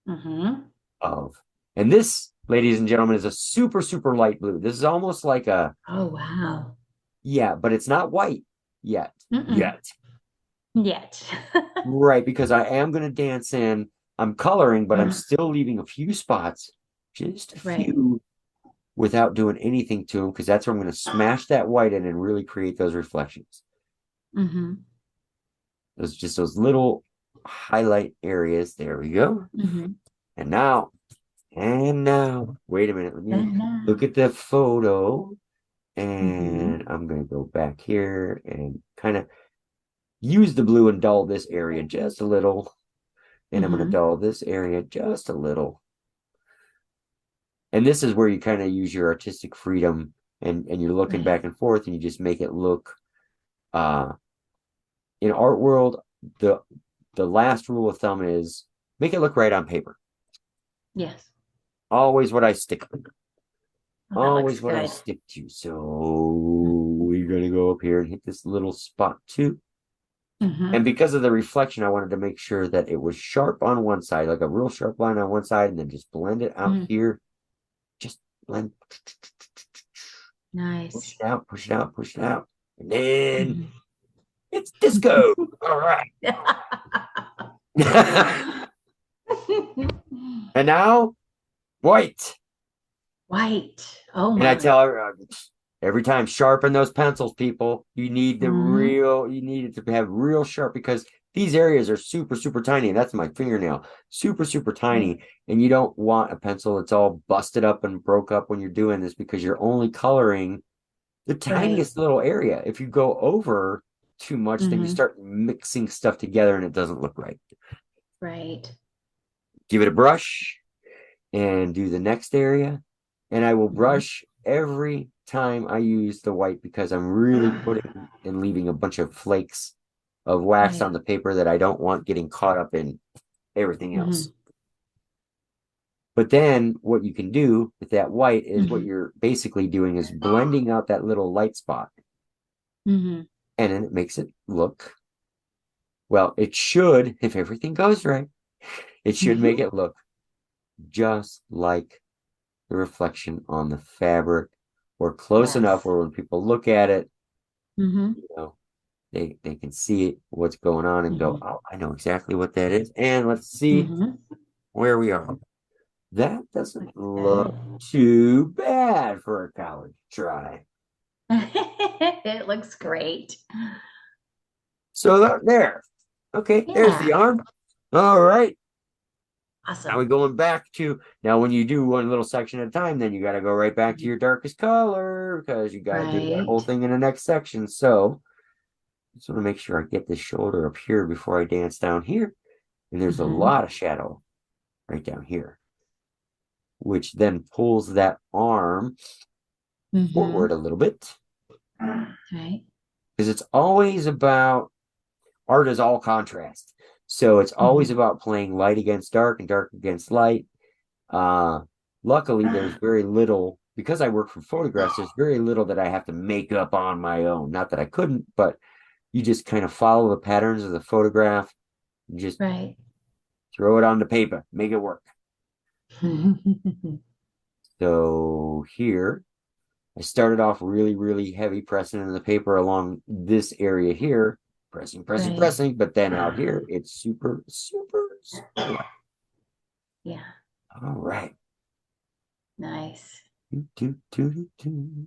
Hmm. of, and this, ladies and gentlemen, is a super, super light blue. This is almost like a, Oh, wow. yeah, but it's not white yet. Mm-mm. Yet. Yet. Right, because I am going to dance in. I'm coloring, but I'm Mm. still leaving a few spots, just a Right. few, without doing anything to them, because that's where I'm going to smash that white in and really create those reflections. Hmm. Those just those little highlight areas. There we go. Hmm. And now, wait a minute. Let me And look now. at the photo, Hmm. and I'm going to go back here and kind of use the blue and dull this area just a little. And I'm going to Hmm. dull this area just a little. And this is where you kind of use your artistic freedom and you're looking Right. back and forth and you just make it look uh in art world, the the last rule of thumb is make it look right on paper. Yes. Always what I stick to. Oh, that looks Always what I good. stick to. So we're gonna go up here and hit this little spot too. And Hmm. because of the reflection, I wanted to make sure that it was sharp on one side, like a real sharp line on one side, and then just blend it out Mm. here. Just blend, push Nice. it out, push it out, push it out. And then Hmm. it's disco. All right. And now white. White. Oh And I my. tell her every time, sharpen those pencils, people. Hmm. You need it to have real sharp because these areas are super, super tiny. That's my fingernail. Super, super Right. tiny. And you don't want a pencil that's all busted up and broke up when you're doing this because you're only coloring the Right. tiniest little area. If you go over too much, then you Hmm. start mixing stuff together and it doesn't look right. Right. Give it a brush and do the next area. And I will Hmm. brush every time I use the white because I'm really putting and leaving a bunch of flakes of wax on Right. the paper that I don't want getting caught up in everything else. Hmm. But then what you can do with that white is what Hmm. you're basically doing is blending out that little light spot. Hmm. And then it makes it look, well, it should, if everything goes right, it should make it look just like the reflection on the fabric or close enough Yes. where when people look at it, Hmm. you know, they can see it, what's going on and go, Hmm. oh, I know exactly what that is. And let's see Hmm. where we are. That doesn't Good. look too bad for a college try. It looks great. So there. Okay, there's the Yeah. arm. All right. Now we're Awesome. going back to now when you do one little section at a time, then you got to go right back to Mhm. your darkest color because you got to do that whole Right. thing in the next section. So just want to make sure I get this shoulder up here before I dance down here. And there's a Hmm. lot of shadow right down here, which then pulls that arm forward Hmm. a little bit Right. because it's always about art is all contrast. So it's always Hmm. about playing light against dark and dark against light. Uh, Luckily, there's very little because I work from photographs. There's very little that I have to make up on my own. Not that I couldn't, but you just kind of follow the patterns of the photograph. You just Right. Throw it on the paper. Make it work. So here, I started off really, really heavy pressing in the paper along this area here. Pressing, pressing, Right. pressing. But then out here, it's super, super slow. Yeah. All right. Nice. Do, do, do, do, do.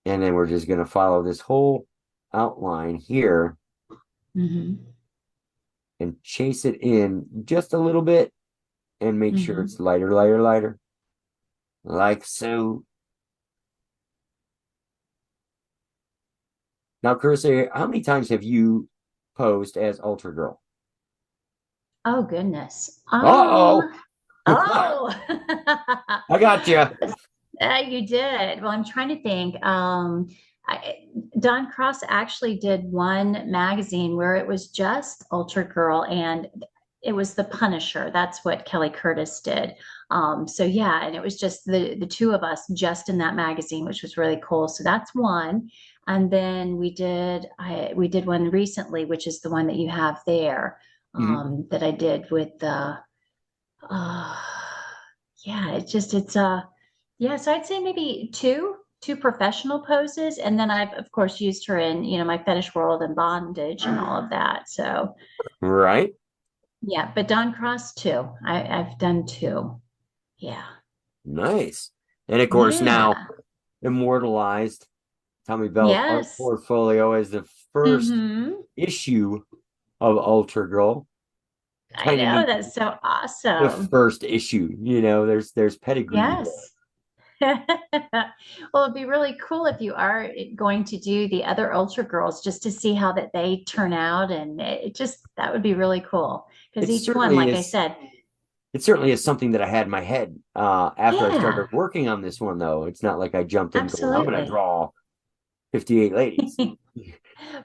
And then we're just going to follow this whole outline here Mm-hmm. and chase it in just a little bit and make sure it's lighter, lighter, lighter. Like so. Now, Carissa, how many times have you posed as Ultra Girl? Oh goodness. Uh-oh. Oh. I got you. You did. Well, I'm trying to think. Don Cross actually did one magazine where it was just Ultra Girl, and it was The Punisher. That's what Kelly Curtis did. So yeah, and it was just the two of us just in that magazine, which was really cool. So that's one. And then we did one recently, which is the one that you have there, that I did with the uh yeah, yeah, so I'd say maybe two professional poses, and then I've of course used her in, my fetish world and bondage and all of that. So Right. yeah, but Don Cross too. I've done two. Yeah. Nice. And of course, now Yeah. immortalized Tommy Bell's art Yes. portfolio as the first Mm-hmm. issue of Ultra Girl. I Kind of know, neat. that's so The awesome. first issue, there's pedigree there. Yes. Well, it'd be really cool if you are going to do the other Ultra Girls just to see how that they turn out, and that would be really cool because It each one, certainly like I is. said, It certainly is something that I had in my head. After I yeah, started working on this one, though, it's not like I jumped in going, I'm going to absolutely. draw 58 ladies.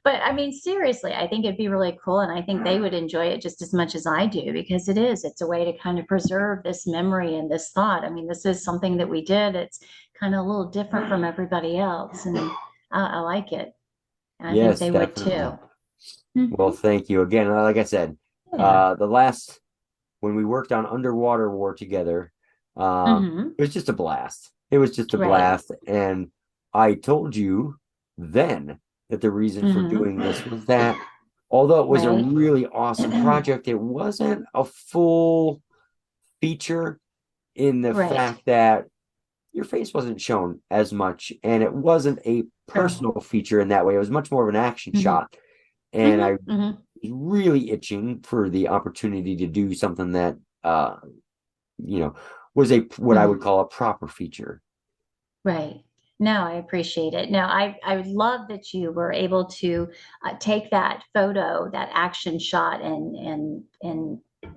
But I mean, seriously, I think it'd be really cool, and I think they would enjoy it just as much as I do because it's a way to kind of preserve this memory and this thought. I mean, this is something that we did. It's kind of a little different from everybody else, and I like it. And I think Yes, they would definitely. too. Well, Mhm. thank you again. Like I said, Yeah. the last when we worked on Underwater War together, Hmm. it was just a blast. It was just a Right. blast, and I told you then that the reason for Hmm. doing this was that although it was a Right. really awesome project, it wasn't a full feature in the Right. fact that your face wasn't shown as much, and it wasn't a True. personal feature in that way. It was much more of an action Hmm. shot, and I Hmm. Hmm. was really itching for the opportunity to do something that you know was a what I would Hmm. call a proper feature. Right. No, I appreciate it. No, I love that you were able to take that photo, that action shot, and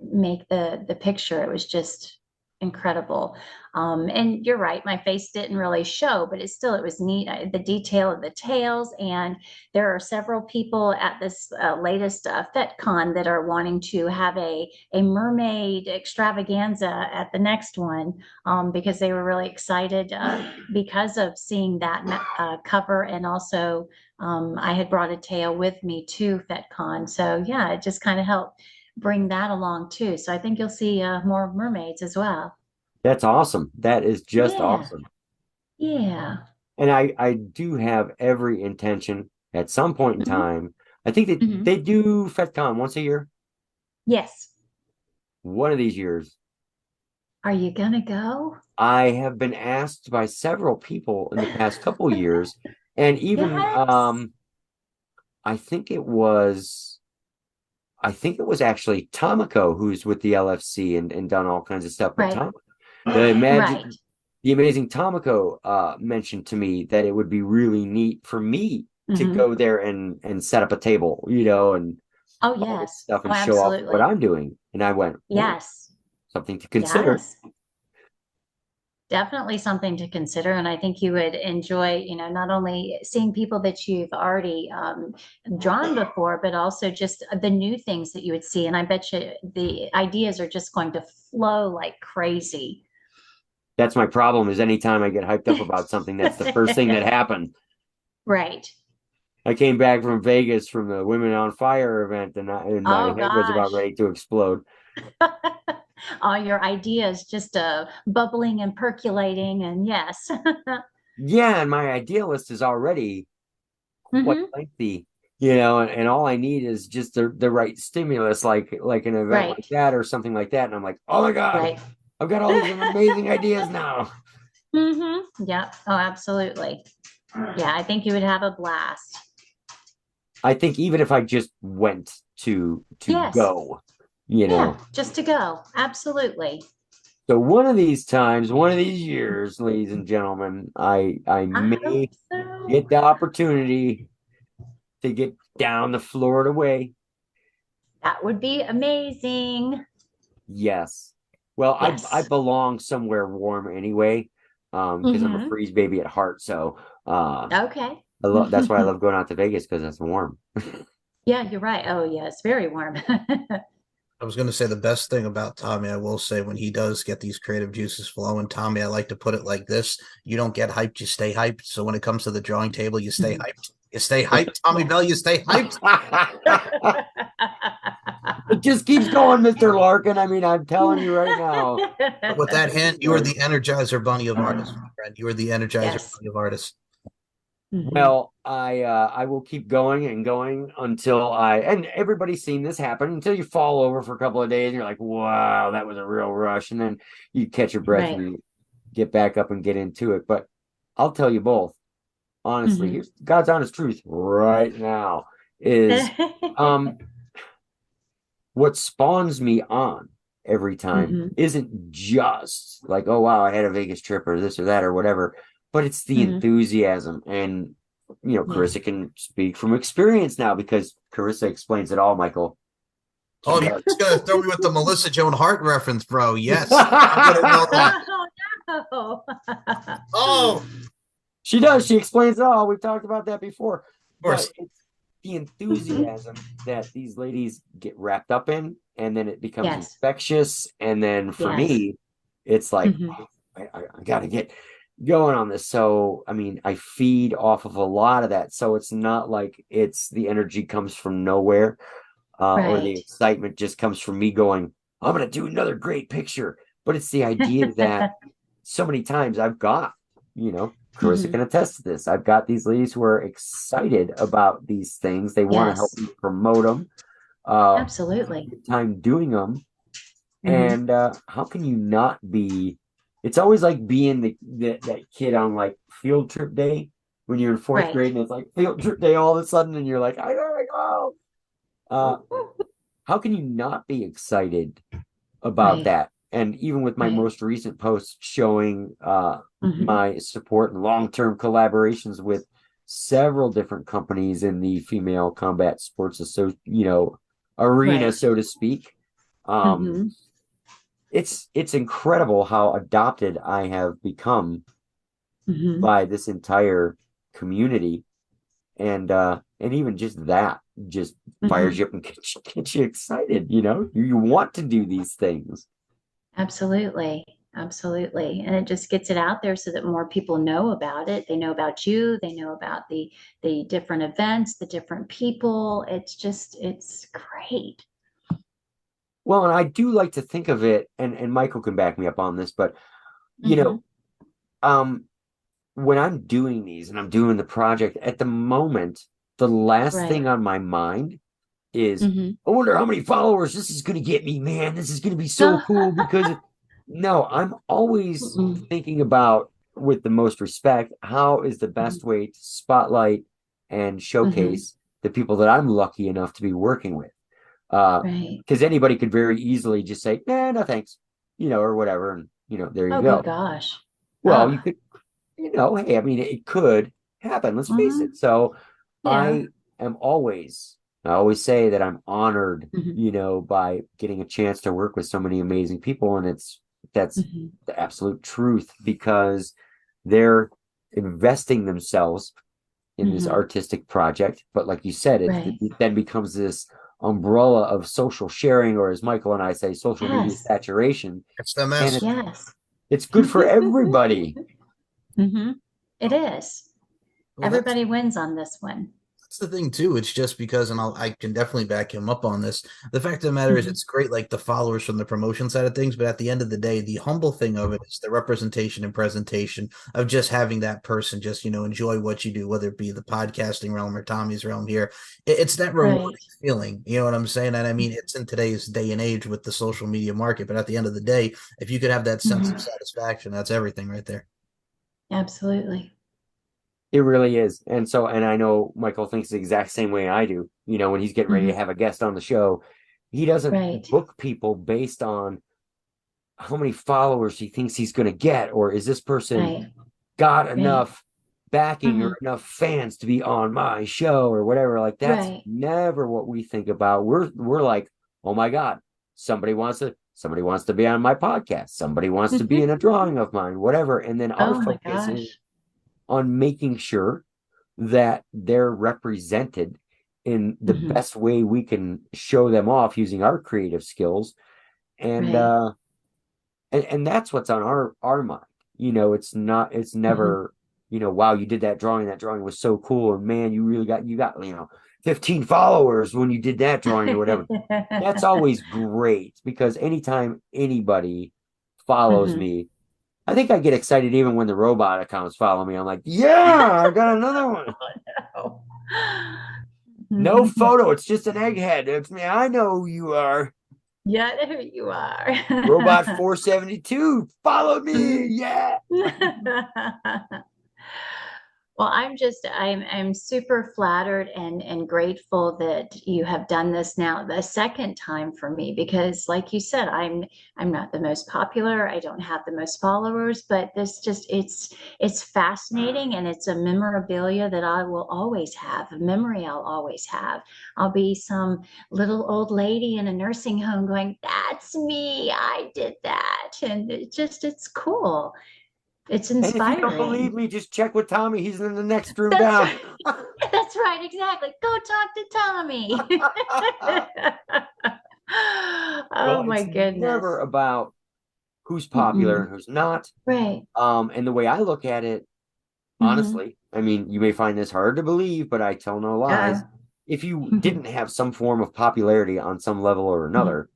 make the picture. It was just incredible. And you're right, my face didn't really show, but it was neat. The detail of the tails, and there are several people at this latest FetCon that are wanting to have a mermaid extravaganza at the next one, because they were really excited because of seeing that cover. And also, I had brought a tail with me to FetCon. So, yeah, it just kind of helped bring that along too. So, I think you'll see more mermaids as well. That's awesome. That is just Yeah. awesome. Yeah. And I do have every intention at some point in Hmm. time. I think that Hmm. they do FetCon once a year. Yes. One of these years, Are you going to go? I have been asked by several people in the past couple years, and even Yes. I think it was I think it was actually Tomiko who's with the LFC and done all kinds of stuff. But Right. Tom, the magic, Right. the amazing Tomiko mentioned to me that it would be really neat for me to Hmm. go there and set up a table, and Oh, all this yes. stuff Oh, and show off what absolutely. I'm doing. And I went, oh, Yes. something to consider. Yes. Definitely something to consider. And I think you would enjoy, not only seeing people that you've already drawn before, but also just the new things that you would see. And I bet you the ideas are just going to flow like crazy. That's my problem is anytime I get hyped up about something, that's the first thing that happened. Right. I came back from Vegas from the Women on Fire event, and my Oh head was about gosh. ready to explode. All your ideas just bubbling and percolating, and yes. Yeah, and my idea list is already quite Hmm. lengthy, and all I need is just the right stimulus, like an event like Right, that or something like that. And I'm like, oh my God, right. I've got all these amazing ideas now. Yeah. Oh, absolutely. Yeah, I think you would have a blast. I think even if I just went to Yes. go, Yeah, just to go. Absolutely. so one of these times, one of these years, ladies and gentlemen, I I hope may so. get the opportunity to get down the Florida way. That would be amazing. Yes. Well, I Yes. belong somewhere warm anyway, because I'm a Hmm. freeze baby at heart. So Okay. that's why I love going out to Vegas because it's warm. Yeah, you're right. Oh, yeah, it's very warm. I was going to say the best thing about Tommy, I will say, when he does get these creative juices flowing, Tommy, I like to put it like this: you don't get hyped, you stay hyped. So when it comes to the drawing table, you stay Mhm. hyped. You stay hyped, Tommy Bell. You stay hyped. It just keeps going, Mr. Larkin. I mean, I'm telling you right now. But with that hand, you are So, the Energizer Bunny of artists, my friend. You are the Energizer Yes. Bunny of artists. Hmm. well, I will keep going and going until and everybody's seen this happen until you fall over for a couple of days and you're like, wow, that was a real rush. And then you catch your breath and Right. you get back up and get into it. But I'll tell you both, honestly, Hmm. here's God's honest truth right now is um what spawns me on every time Hmm. isn't just like, oh wow, I had a Vegas trip or this or that or whatever, but it's the Hmm. enthusiasm. And Yes. Carissa can speak from experience now because Carissa explains it all, Michael. She Oh, you're does. just gonna throw me with the Melissa Joan Hart reference, bro. Yes, I wouldn't know that. Oh, no. Oh, She does. She explains it all. We've talked about that before. of But course. it's the enthusiasm that these ladies get wrapped up in, and then it becomes Yes. infectious. And then for Yes. me, it's like, Hmm. I got to get going on this. So, I mean, I feed off of a lot of that. So it's not like it's the energy comes from nowhere, or the Right. excitement just comes from me going, I'm going to do another great picture. But it's the idea that so many times I've got, Carissa Hmm. can attest to this. I've got these ladies who are excited about these things. They want to help Yes. me promote them, have a Absolutely. good time doing them. Hmm. And how can you not be? It's always like being that kid on like field trip day when you're in fourth Right. grade and it's like field trip day all of a sudden and you're like, I gotta go. Uh, how can you not be excited about Right. that? And even with my Right. most recent post showing Hmm. my support and long-term collaborations with several different companies in the female combat sports arena, Right. so to speak. Um, Hmm. it's incredible how adopted I have become Hmm. by this entire community, and even just that just fires Hmm. you up and gets you excited. You want to do these things. Absolutely. Absolutely. And it just gets it out there so that more people know about it. They know about you, they know about the different events, the different people. It's great. Well, and I do like to think of it, and Michael can back me up on this, but you Hmm. know, um, when I'm doing these and I'm doing the project, at the moment, the last Right. thing on my mind is, Hmm. I wonder how many followers this is going to get me, man. This is going to be so cool because no, I'm always Mm-mm. thinking about, with the most respect, how is the Mhm. best way to spotlight and Mhm. showcase the people that I'm lucky enough to be working with. Right. Because anybody could very easily just say, nah, no thanks, or whatever, and there you Oh, go. good gosh. Well, Oh. you could, hey, I mean, it could happen. Let's face Mhm. it. So Yeah. I am always, I always say that I'm honored, Mhm. by getting a chance to work with so many amazing people, and that's Mhm. the absolute truth because they're investing themselves in this Mhm. artistic project. But like you said, Right. it then becomes this umbrella of social sharing, or as Michael and I say, social media Yes. saturation, It's the and mess. Yes. it's good for everybody. Mhm. It is. Well, Everybody wins on this one. That's the thing too. It's just because, and I can definitely back him up on this. The fact of the matter is, Mhm. it's great, like the followers from the promotion side of things. But at the end of the day, the humble thing of it is the representation and presentation of just having that person just, enjoy what you do, whether it be the podcasting realm or Tommy's realm here. It's that rewarding Right. feeling. You know what I'm saying? And I mean, it's in today's day and age with the social media market. But at the end of the day, if you could have that sense of Mhm. satisfaction, that's everything right there. Absolutely. It really is. And so, and I know Michael thinks the exact same way I do. When he's getting ready to Mhm. have a guest on the show, he doesn't Right. book people based on how many followers he thinks he's going to get, or is this person Right. got Right. enough backing or Mhm. enough fans to be on my show or whatever. Like that's Right. never what we think about. We're like, oh my God, somebody wants to be on my podcast. Somebody wants to be in a drawing of mine, whatever. And then our Oh my focus is gosh. on making sure that they're represented in the Mhm. best way we can show them off using our creative skills. And Right. uh and that's what's on our mind. It's Mhm. never, wow, you did that drawing was so cool, and man, you got 15 followers when you did that drawing or whatever. That's always great because anytime anybody follows Mhm. me, I think I get excited even when the robot accounts follow me. I'm like, yeah, I got another one. Oh. No Mhm. photo, it's just an egghead. It's me. I know who you are. Yeah, there you are. Robot 472 follow me. Yeah. Well, I'm super flattered and grateful that you have done this now the second time for me because like you said, I'm not the most popular. I don't have the most followers, but this just it's fascinating and it's a memorabilia that I will always have, a memory I'll always have. I'll be some little old lady in a nursing home going, "That's me. I did that." And it's cool. It's And if you don't believe inspiring. me, just check with Tommy. He's in the next room That's down. right. That's right, exactly. Go talk to Tommy. Well, Oh my it's never goodness. about who's popular Mm-mm. and who's not. Right. And the way I look at it, Mm-hmm. honestly, I mean, you may find this hard to believe, but I tell no lies. Uh-oh. If you Mm-hmm. didn't have some form of popularity on some level or another,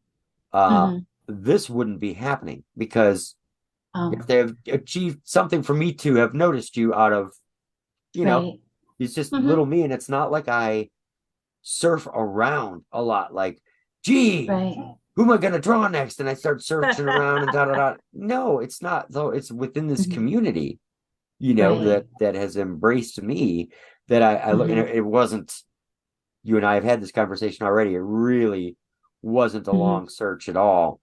uh, Mm-hmm. this wouldn't be happening because if Oh, they have achieved something for me to have noticed you out of, you know, right. it's just Mm-hmm. little me. And it's not like I surf around a lot. Like, gee, Right. who am I going to draw next? And I start searching around and da da da. No, it's not though. It's within this Mhm. community, Right. that has embraced me. That I look, and Mm-hmm. it wasn't. You and I have had this conversation already. It really wasn't a Mm-hmm. long search at all.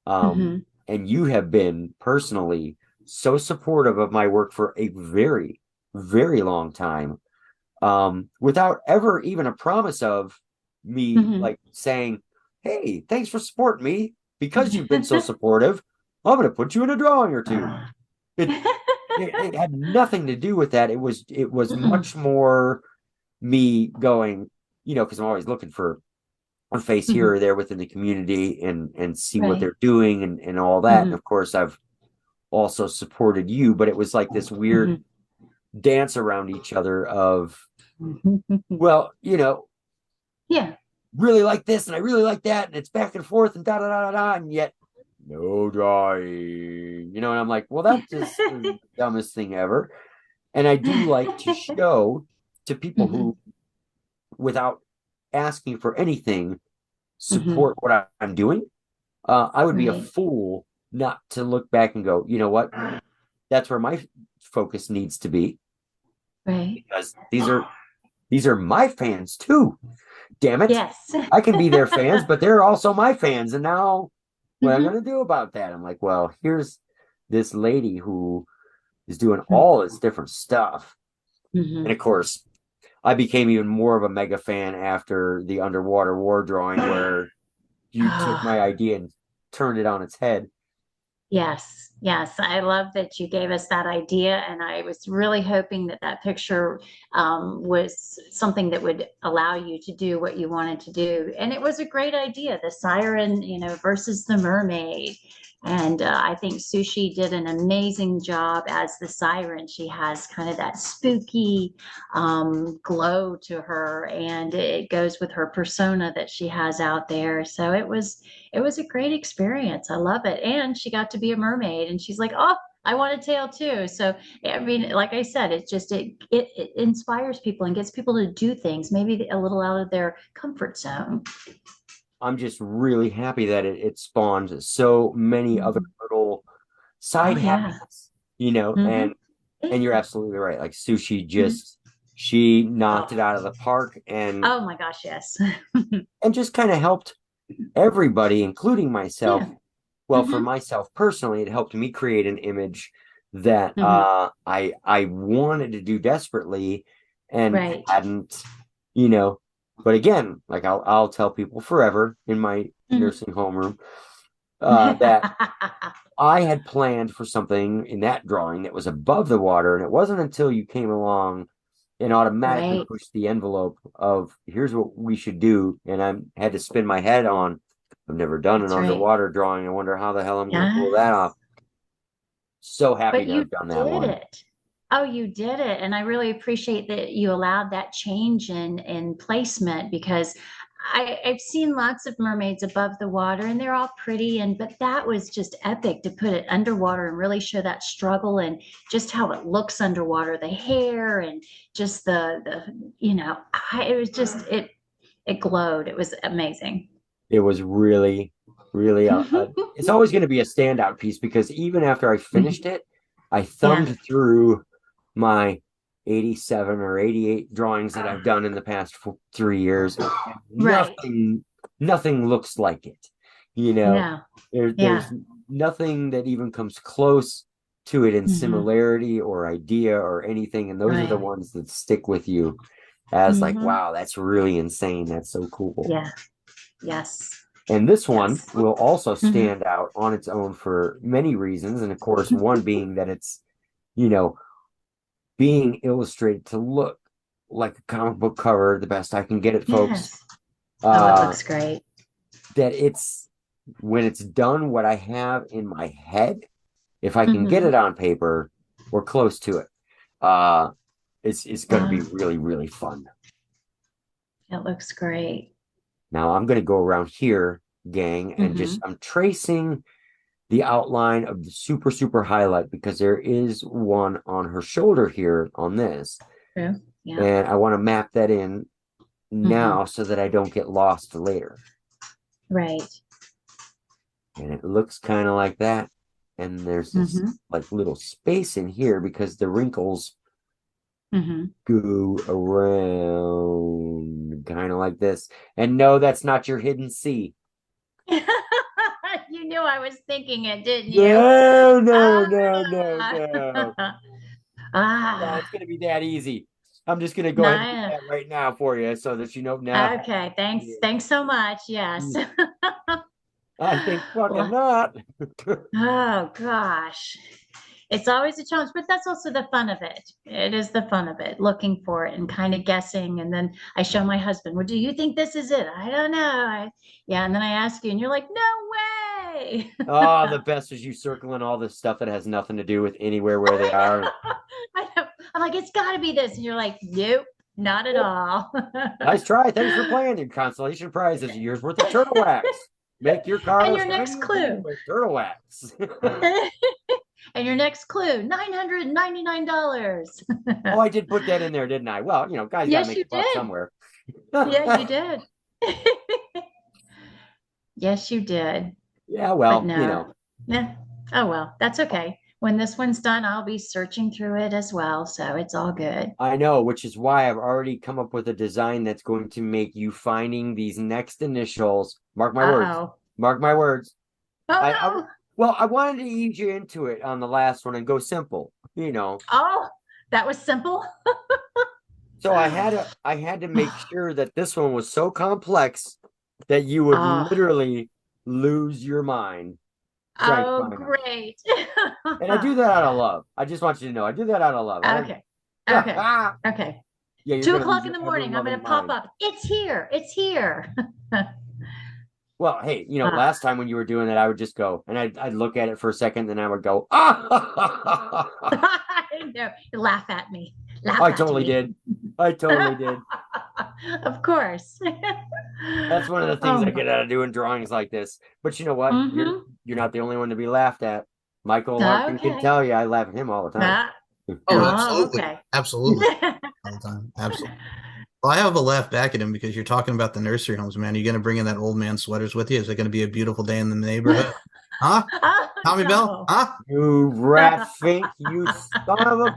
Mm-hmm. And you have been personally so supportive of my work for a very, very long time, without ever even a promise of me Mm-hmm. like saying, "Hey, thanks for supporting me because you've been so supportive. I'm going to put you in a drawing or two." It, it had nothing to do with that. It was Mm-mm. much more me going, because I'm always looking for a face here Mm-hmm. or there within the community and see what Right. they're doing and all that. And Mm-hmm. of course, I've also supported you, but it was like this weird Mm-hmm. dance around each other of, Mm-hmm. well, Yeah. really like this and I really like that, and it's back and forth and da da da da da, and yet no drawing, and I'm like, well, that just is the dumbest thing ever. And I do like to show to people Mm-hmm. who, without asking for anything, Mm-hmm. support what I'm doing. I would be a Right. fool not to look back and go, you know what? That's where my focus needs to be Right. because these are my fans too. Damn it. Yes. I can be their fans, but they're also my fans. And now what I'm Hmm. going to do about that? I'm like, well, here's this lady who is doing all this different stuff. And Hmm. of course, I became even more of a mega fan after the underwater war drawing where you took Oh, my idea and turned it on its head. yes. Yes. I love that you gave us that idea. And I was really hoping that that picture was something that would allow you to do what you wanted to do. And it was a great idea. The siren, versus the mermaid. And I think Sushi did an amazing job as the siren. She has kind of that spooky glow to her, and it goes with her persona that she has out there. So it was a great experience. I love it. And she got to be a mermaid, and she's like, oh, I want a tail too. So I mean, like I said, it's just it inspires people and gets people to do things maybe a little out of their comfort zone. I'm just really happy that it spawned so many other Mhm. little Oh side yeah. habits, you know, Hmm. and you're absolutely right. Like Sushi just she knocked it Oh. out of the park Oh my gosh, yes. and just kind of helped everybody, including myself. Yeah. Well, for Hmm. myself personally, it helped me create an image that Hmm. I wanted to do desperately and Right. hadn't, you know. But again, like I'll tell people forever in my Mhm. nursing homeroom that I had planned for something in that drawing that was above the water, and it wasn't until you came along and automatically Right. pushed the envelope of here's what we should do, and I had to spin my head on. I've never done an That's right. underwater drawing. I wonder how the hell I'm going to pull that Yes. off. So happy But to you have done that did one. it. Oh, you did it. And I really appreciate that you allowed that change in placement because I've seen lots of mermaids above the water and they're all pretty and but that was just epic to put it underwater and really show that struggle and just how it looks underwater, the hair and just the it was just it glowed. It was amazing. It was really, really, it's always going to be a standout piece because even after I finished it, I Yeah. thumbed through my 87 or 88 drawings that I've done in the past 3 years. Right. Nothing looks like it. You know, No. there's Yeah. nothing that even comes close to it in Hmm. similarity or idea or anything. And those are the Right. ones that stick with you as like, Hmm. wow, that's really insane. That's so cool. Yeah. Yes. And this one Yes. will also Hmm. stand out on its own for many reasons. And of course, one being that it's, you know, being illustrated to look like a comic book cover, the best I can get it, folks. Yes. Oh, it Uh, looks great. that it's when it's done what I have in my head, if I can get Hmm. it on paper or close to it, uh, it's going to be Wow. really, really fun. It looks great. Now I'm going to go around here, gang, and just Hmm. I'm tracing the outline of the super, super highlight because there is one on her shoulder here on this. True. Yeah. And I want to map that in Hmm. now so that I don't get lost later. Right. And it looks kind of like that. And there's this Hmm. like little space in here because the wrinkles Hmm. go around kind of like this. And no, that's not your hidden sea. You knew I was thinking it, didn't you? No, no, no, no, Ah. no. No, it's Ah. gonna be that easy. I'm just gonna go ahead and do No. that right now for you so that you know now. Okay. Thanks. Thanks so much. Yes. I think fucking Well, not. oh gosh. It's always a challenge, but that's also the fun of it. It is the fun of it, looking for it and kind of guessing. And then I show my husband, well, do you think this is it? I don't know. Yeah. And then I ask you, and you're like, no way. Oh, the best is you circling all this stuff that has nothing to do with anywhere where they I are. know. I know. I'm like, it's got to be this. And you're like, nope, not at Yep. all. Nice try. Thanks for playing. Your consolation prize is a year's worth of turtle wax. Make your card And a your next shiny again clue. with turtle wax. And your next clue, $999. Oh, I did put that in there, didn't I? Well, guys got to Yes, make you a buck did. somewhere. Yeah, you did. Yes, you did. Yeah, But well, no. Yeah. Oh well, that's okay. When this one's done, I'll be searching through it as well, so it's all good. I know, which is why I've already come up with a design that's going to make you finding these next initials. Mark my words. Uh-oh. Mark my words. Oh I no. well, I wanted to ease you into it on the last one and go simple, Oh, that was simple. So I had to make sure that this one was so complex that you would Oh, literally lose your mind trying to oh, find them. great. And I do that out of love. I just want you to know I do that out of love. I don't. Okay. Okay. Yeah, Okay. you're Two gonna lose o'clock in your the ever morning, I'm loving gonna pop mind. up. It's here. It's here. Well, hey, Uh, last time when you were doing that, I would just go and I'd look at it for a second, then I would go, ah. I know. Laugh at me. Laugh I at totally me. did. I totally did. Of course. That's one of the things I Oh, get out of doing drawings like this. But you know what? mm-hmm. You're not the only one to be laughed at. Michael Larkin can Okay. tell you I laugh at him all the time. Ah, Oh, oh, absolutely, okay. absolutely, all the time, absolutely. Well, I have a laugh back at him because you're talking about the nursery homes, man. You're going to bring in that old man sweaters with you? Is it going to be a beautiful day in the neighborhood? Huh? Oh, Tommy Bell? no. Huh? You rat fink, you son of a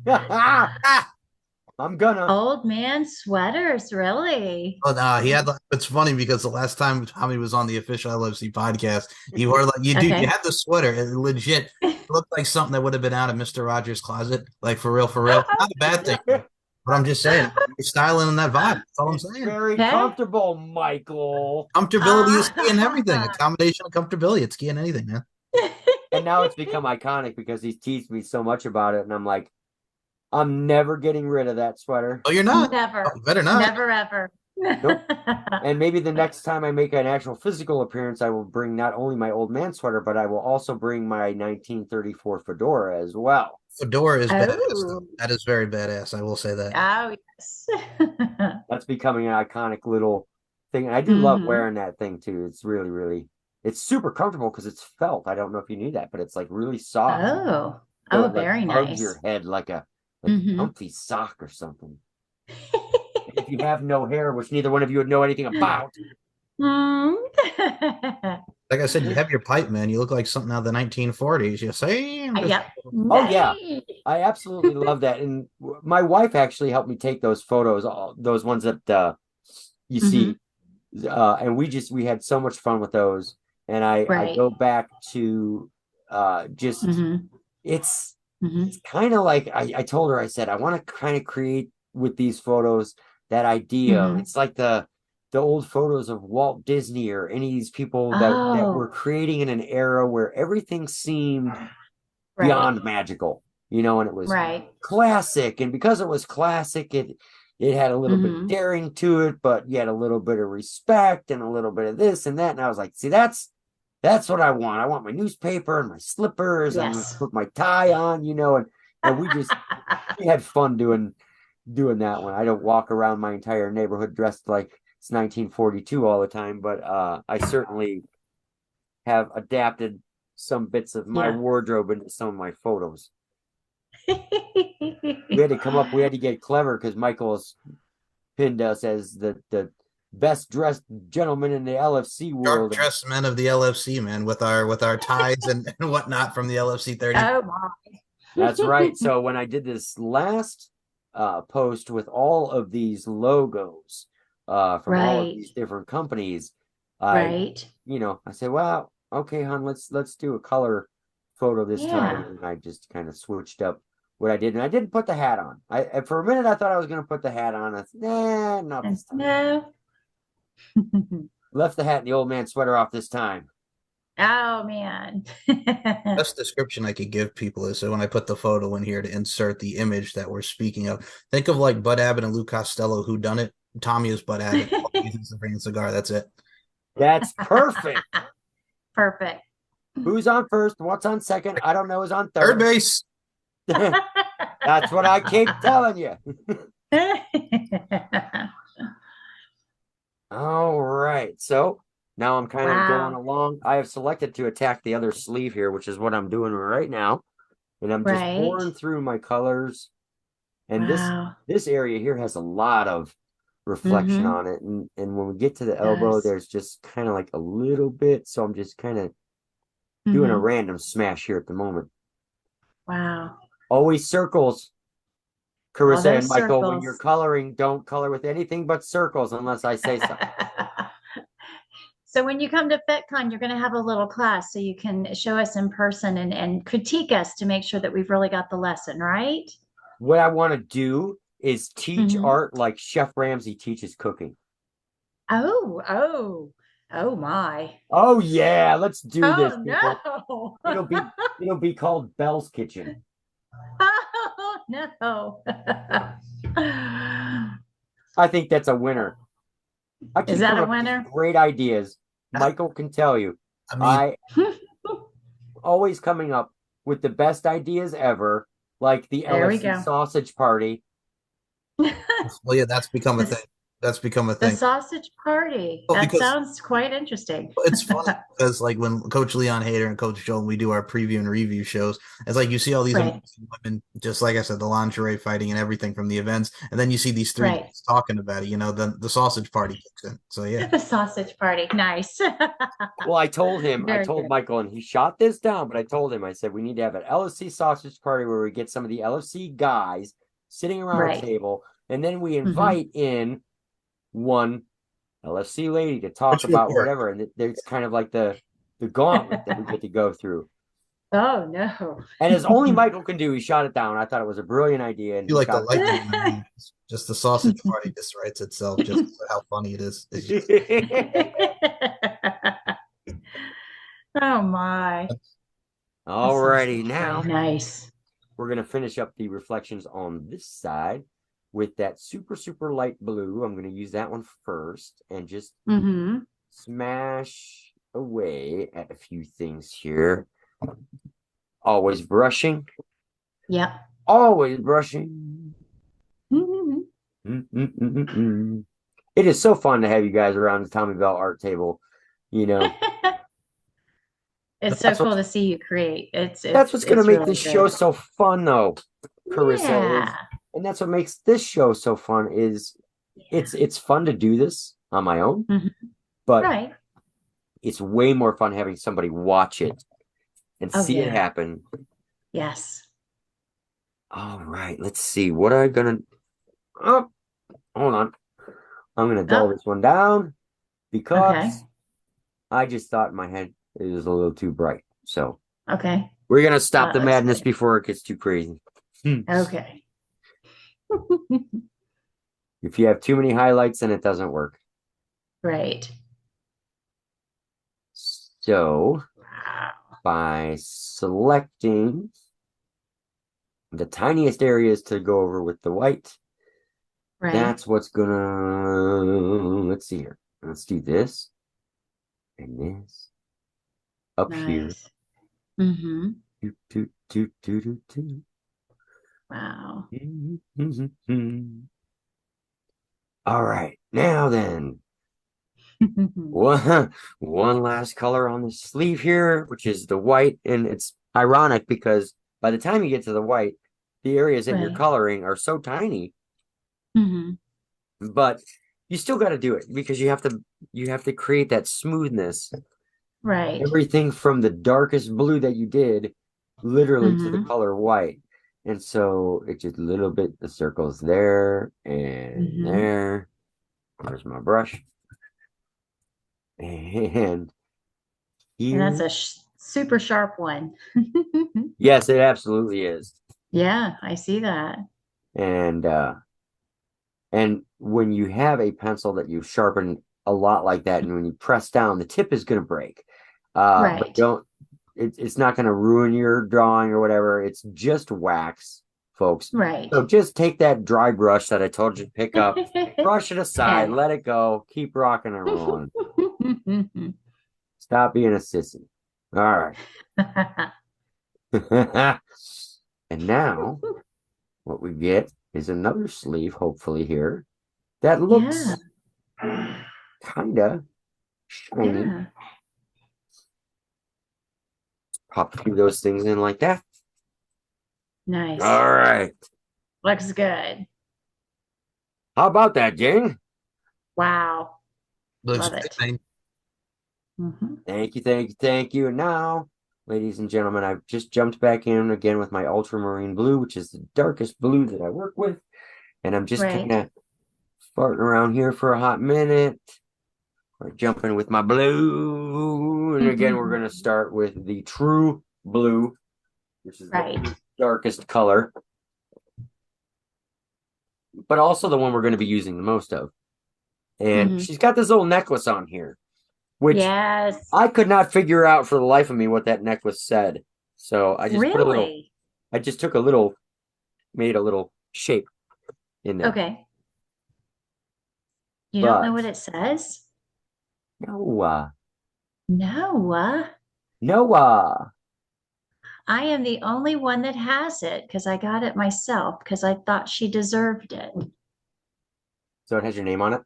Ah! I'm gonna. Old man sweaters, really? But he had. It's funny because the last time Tommy was on the official LFC podcast, he wore you Okay. had the sweater. It legit looked like something that would have been out of Mister Rogers' closet, like for real, for real. Not a bad thing, but I'm just saying, you're styling in that vibe. That's all I'm It's saying. very Okay. comfortable, Michael. Comfortability is key in everything. A Ah. combination of comfortability, it's key in anything, man. And now it's become iconic because he's teased me so much about it, and I'm like, I'm never getting rid of that sweater. Oh, you're not. Oh, Never, you better not. never, ever. Nope. And maybe the next time I make an actual physical appearance, I will bring not only my old man sweater, but I will also bring my 1934 fedora as well. Fedora is badass, though. Oh, That is very badass. I will say that. oh, yes. That's becoming an iconic little thing. And I do love Hmm. wearing that thing too. It's really, really, it's super comfortable because it's felt. I don't know if you knew that, but it's like really soft. Oh, So oh, it like very hugs nice. your head like a Hmm. comfy sock or something. And if you have no hair, which neither one of you would know anything about, Mm. Like I said, you have your pipe, man. You look like something out of the 1940s. You say, I'm just Yep. oh yeah, Nay. I absolutely love that. And my wife actually helped me take those photos, all those ones that you Hmm. see, and we had so much fun with those. And I Right. go back to just Hmm. it's Hmm. kind of like I told her I said I want to kind of create with these photos that idea. Hmm. It's like the old photos of Walt Disney or any of these people that were Oh, creating in an era where everything seemed right. beyond magical, and it was Right. classic. And because it was classic, it had a little bit of Hmm. daring to it, but yet a little bit of respect and a little bit of this and that. And I was like, see, that's what I want. I want my newspaper and my slippers. I'm gonna Yes. put my tie on, and we had fun doing that one. I don't walk around my entire neighborhood dressed like it's 1942 all the time, but I certainly have adapted some bits of my Yeah. wardrobe into some of my photos. We had to get clever because Michael's pinned us as the best dressed gentleman in the LFC sharp world. dressed men of the LFC, man, with our ties and whatnot from the LFC 30. Oh my. That's right. So when I did this last post with all of these logos from all of Right. these different companies, I Right. I said, well, okay, hon, let's do a color photo this time, Yeah. and I just kind of switched up what I did, and I didn't put the hat on. I for a minute I thought I was going to put the hat on. I said, nah, not this time. No. Left the hat and the old man sweater off this time. Oh man. Best description I could give people is so when I put the photo in here to insert the image that we're speaking of, think of like Bud Abbott and Lou Costello who done it. Tommy is Bud Abbott. He's the bringing cigar. That's it. That's perfect. Perfect. Who's on first? What's on second? I don't know. Who's on Third third? base. That's what I keep telling you. All right. So now I'm kind of going Wow. along. I have selected to attack the other sleeve here, which is what I'm doing right now. And I'm just Right. pouring through my colors. And this Wow. this area here has a lot of reflection Mm-hmm. on it. And when we get to the elbow, Does. there's just kind of like a little bit. So I'm just kind of doing a Mm-hmm. random smash here at the moment. Wow. Always circles, All Carissa and those Michael. When you're circles. coloring, don't color with anything but circles unless I say so. So when you come to FitCon, you're going to have a little class so you can show us in person and critique us to make sure that we've really got the lesson, right? What I want to do is teach Mm-hmm. art like Chef Ramsay teaches cooking. Oh, oh, oh my. Oh yeah, let's do this, Oh people. no. It'll be called Bell's Kitchen. Oh no. I think that's a winner. I Is keep that coming a up with these winner? great ideas. Michael can tell you. I mean, I always coming up with the best ideas ever, like the There we LFC go. sausage party. well, yeah, that's become a thing. That's become a The thing. sausage party. Well, That because sounds quite interesting. it's funny because like when Coach Leon Hader and Coach Joe, we do our preview and review shows, it's like you see all these Right. amazing women, just like I said, the lingerie fighting and everything from the events, and then you see these three Right. guys talking about it. The sausage party kicks in. So yeah, The sausage party. Nice. Well, I told Very told good. Michael, and he shot this down, but I told him, I said, we need to have an LFC sausage party where we get some of the LFC guys sitting around Right. a table, and then we Mhm. invite in one LFC lady to talk which would about work. whatever. And it's kind of like the gauntlet that we get to go through. Oh no. And as only Michael can do, he shot it down. I thought it was a brilliant idea, and You he like the shot it lightning in the room. Just the sausage party just writes itself. Just for how funny it is. It's just, Oh my. Alrighty, now Nice. we're gonna finish up the reflections on this side with that super light blue. I'm gonna use that one first and just Mm-hmm. smash away at a few things here. Always brushing. Yep. Always brushing. Mm-hmm. It is so fun to have you guys around the Tommy Bell art table. You know, It's so That's cool what- to see you create. that's what's going to make really this show good. so fun, though, Carissa. Yeah. And that's what makes this show so fun. Is it's fun to do this on my own, Mhm. but Right. it's way more fun having somebody watch it and Oh, see it yeah. happen. Yes. All right, let's see. What am I gonna? Oh, hold on. I'm gonna dull Oh. this one down because Okay. I just thought in my head it was a little too bright. So Okay. we're gonna stop the Let's madness see. before it gets too crazy. Okay. If you have too many highlights, then it doesn't work. Right. So Wow. by selecting the tiniest areas to go over with the white, Right. that's what's gonna, let's see here. Let's do this and this up here. Nice. Mm-hmm. Do, do, do, do, do, do. Wow. All right, now then, one last color on the sleeve here, which is the white, and it's ironic because by the time you get to the white, the areas that you're Right. coloring are so tiny, Mm-hmm. but you still got to do it because you have to create that smoothness. Right. Everything from the darkest blue that you did, literally to the Mhm. color white. And so it just a little bit, the circles there and Mhm. there. Where's my brush? And And that's here. a super sharp one. Yes, it absolutely is. Yeah, I see that. And when you have a pencil that you sharpen a lot like that, and when you press down, the tip is going to break. But Right. don't. It's not going to ruin your drawing or whatever. It's just wax, folks. Right. So just take that dry brush that I told you to pick up, brush it aside, let it go, keep rocking and rolling. Stop being a sissy. All right. And now what we get is another sleeve, hopefully here, that looks kind of shiny. Yeah. Pop a few of those things in like that. Nice. All right. Looks good. How about that, gang? Wow. looks Love it. good, man. Mhm. Thank you, thank you, thank you. And now, ladies and gentlemen, I've just jumped back in again with my ultramarine blue, which is the darkest blue that I work with. And I'm just Right. kind of farting around here for a hot minute. Or jumping with my blue. And again, we're going to start with the true blue, which is Right. the darkest color, but also the one we're going to be using the most of. And Mhm. she's got this little necklace on here, which Yes. I could not figure out for the life of me what that necklace said. So I just put a little, Really? I just took a little, made a little shape in there. Okay. You don't know But what it says? no, No, Noah. I am the only one that has it because I got it myself because I thought she deserved it. So it has your name on it?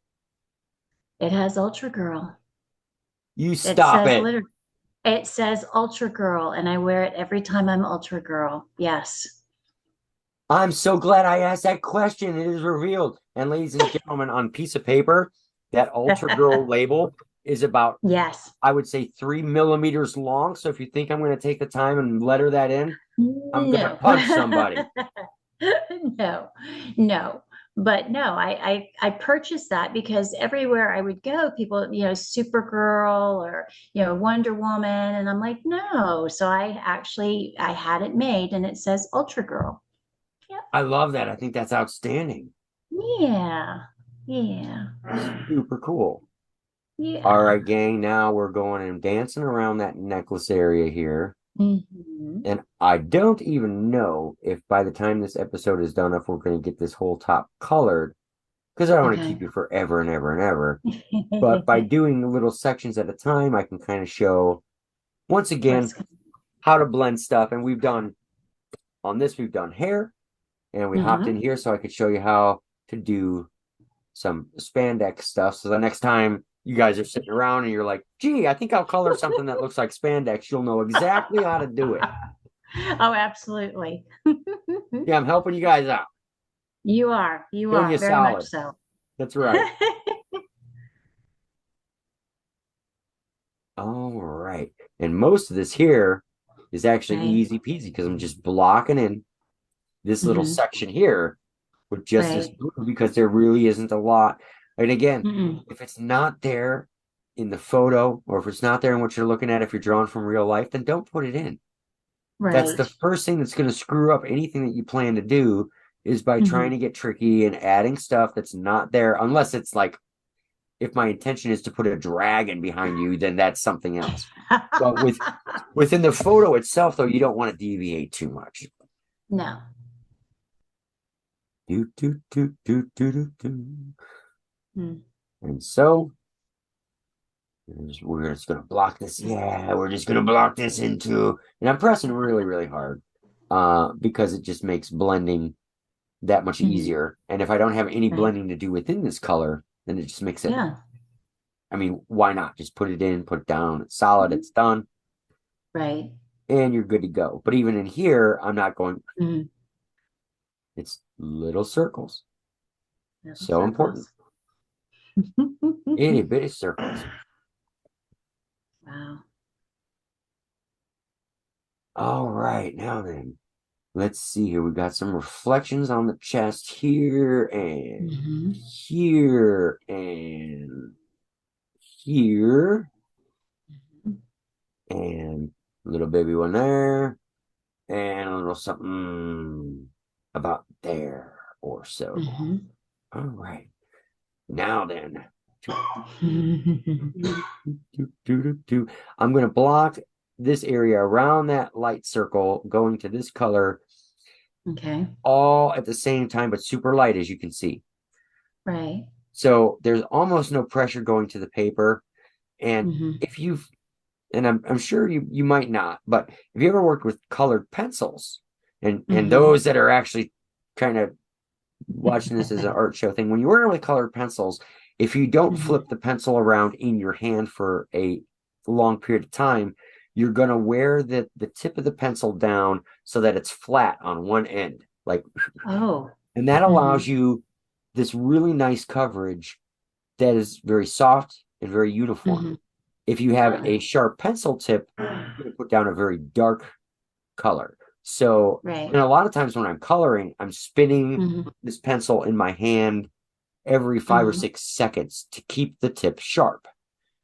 It has Ultra Girl. You It stop says it. literally, it says Ultra Girl, and I wear it every time I'm Ultra Girl. Yes. I'm so glad I asked that question. It is revealed. And ladies and gentlemen, on piece of paper, that Ultra Girl label is about, Yes. I would say, 3 millimeters long. So if you think I'm going to take the time and letter that in, I'm going to No. punch somebody. No, no. But no, I purchased that because everywhere I would go, people, Supergirl or, Wonder Woman, and I'm like, no. So I had it made and it says Ultra Girl. Yep. I love that. I think that's outstanding. Yeah. Yeah. Super cool. All Yeah. right, gang. Now we're going and dancing around that necklace area here. Hmm. And I don't even know if by the time this episode is done, if we're going to get this whole top colored, because I don't want to Okay. keep you forever and ever and ever. But by doing little sections at a time, I can kind of show, once again, What's how to blend stuff. And on this, we've done hair, and we hopped in mm-hmm. here so I could show you how to do some spandex stuff. So the next time you guys are sitting around and you're like, gee, I think I'll color something that looks like spandex, you'll know exactly how to do it. Oh, absolutely. Yeah, I'm helping you guys out. You Doing you are very much solid. so. That's right. All right. And most of this here is actually Right. easy peasy because I'm just blocking in this little Hmm. section here with just this Right. blue because there really isn't a lot. And again, Mm-mm. if it's not there in the photo or if it's not there in what you're looking at, if you're drawing from real life, then don't put it in. That's the Right. first thing that's going to screw up anything that you plan to do is by trying Hmm. to get tricky and adding stuff that's not there, unless it's like if my intention is to put a dragon behind you, then that's something else. But within the photo itself, though, you don't want to deviate too much. No. Do, do, do, do, do, do, do. Mm. And so we're just going to block this. Yeah, we're just going to block this into, and I'm pressing really, really hard because it just makes blending that much Hmm. easier. And if I don't have any Right. blending to do within this color, then it just makes it, Yeah. I mean, why not? Just put it in, put it down. It's solid, it's done, Right. and you're good to go. But even in here, I'm not going, Mm. it's little circles. Little So important. circles. Itty bitty circles. Wow. All right, now then, let's see here. We've got some reflections on the chest here and Hmm. here and here and little baby one there and a little something about there or so. Hmm. All right. Now then, I'm going to block this area around that light circle going to this color Okay. all at the same time, but super light, as you can see. Right. So there's almost no pressure going to the paper. And Hmm. if you've, and I'm sure you might not, but if you ever worked with colored pencils and Hmm. those that are actually kind of watching this as an art show thing, when you're working with colored pencils, if you don't Hmm. flip the pencil around in your hand for a long period of time, you're going to wear the tip of the pencil down so that it's flat on one end. Like, Oh. and that Hmm. allows you this really nice coverage that is very soft and very uniform. Hmm. If you have Huh. a sharp pencil tip, you're going to put down a very dark color. So, Right. and a lot of times when I'm coloring, I'm spinning Hmm. this pencil in my hand every 5 or 6 seconds to keep the tip sharp.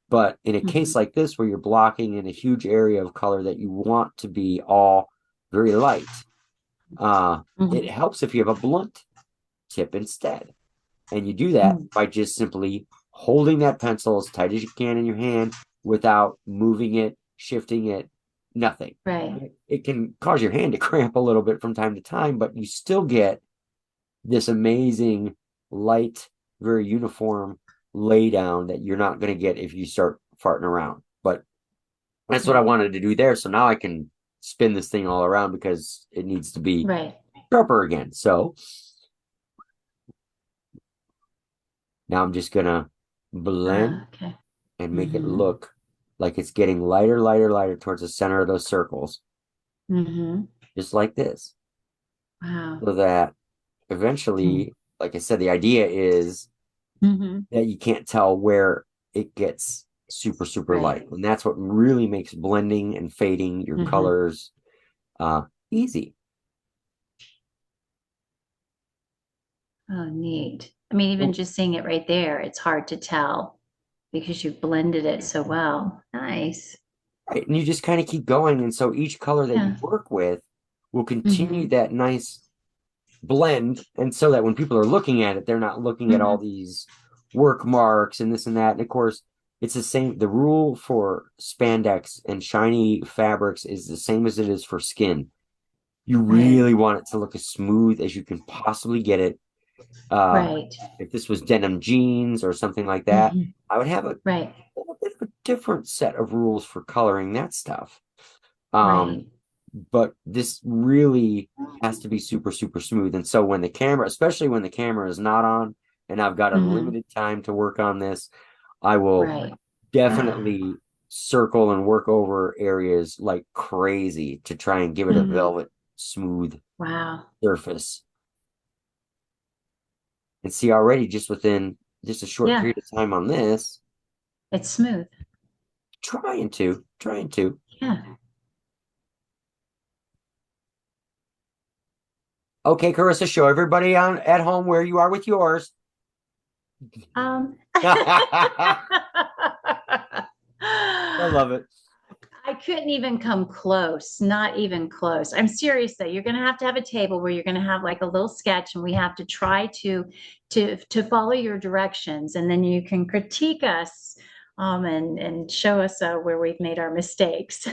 But in a case Hmm. like this, where you're blocking in a huge area of color that you want to be all very light, it Hmm. helps if you have a blunt tip instead. And you do that by just simply holding that pencil as tight as you can in your hand without moving it, shifting it, nothing. Right. It can cause your hand to cramp a little bit from time to time, but you still get this amazing, light, very uniform lay down that you're not going to get if you start farting around. But That's what I wanted to do there. So now I can spin this thing all around because it needs to be Right. sharper again. So now I'm just gonna blend Okay. and make it look like it's getting lighter, lighter, lighter towards the center of those circles, just like this. Wow. So that eventually, like I said, the idea is that you can't tell where it gets super, super Right. light. And that's what really makes blending and fading your colors easy. Oh, neat. I mean, even just seeing it right there, it's hard to tell because you've blended it so well. Nice. Right. And you just kind of keep going. And so each color that you Yeah. work with will continue that nice blend. And so that when people are looking at it, they're not looking at all these work marks and this and that. And of course, it's the same. The rule for spandex and shiny fabrics is the same as it is for skin. You really want it to look as smooth as you can possibly get it. Right. If this was denim jeans or something like that, I would have a Right. bit of a different set of rules for coloring that stuff. Right. But this really has to be super, super smooth. And so when the camera, especially when the camera is not on and I've got unlimited time to work on this, I will Right. definitely circle and work over areas like crazy to try and give it a velvet smooth Wow. surface. And see already just within just a short Yeah. period of time on this, It's smooth. trying to. Yeah. Okay, Carissa, show everybody on at home where you are with yours. I love it. I couldn't even come close, not even close. I'm serious though. You're going to have a table where you're going to have like a little sketch and we have to try to follow your directions and then you can critique us and show us where we've made our mistakes.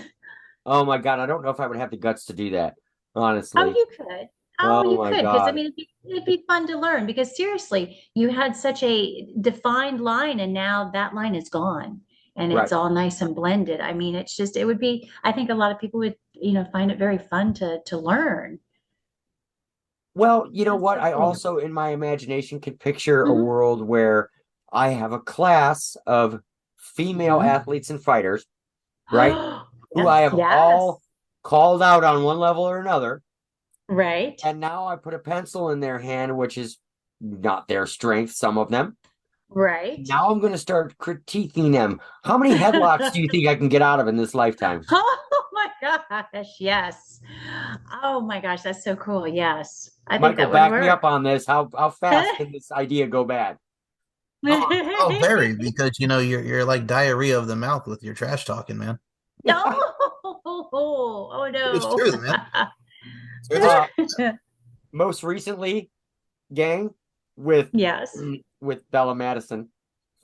Oh my God, I don't know if I would have the guts to do that, Oh, honestly. you could. Oh, Oh you my could. Because I God. mean, it'd be fun to learn because seriously, you had such a defined line and now that line is gone and it's Right. all nice and blended. I mean, it's just, it would be, I think a lot of people would, find it very fun to learn. Well, you know That's what? so I cool. also, in my imagination, could picture a Mhm, world where I have a class of female mhm. athletes and fighters, right? Who Yeah. I have Yes. all called out on one level or another. Right. And now I put a pencil in their hand, which is not their strength, some of them. Right. Now I'm going to start critiquing them. How many headlocks do you think I can get out of in this lifetime? Oh my gosh. Yes. Oh my gosh. That's so cool. Yes. I think Michael, that would back me work. up on this. How fast can this idea go bad? Oh, very, because you're like diarrhea of the mouth with your trash talking, man. No. Oh It's no. true, man. It's uh, Most recently, gang, with Yes. with Bella Madison.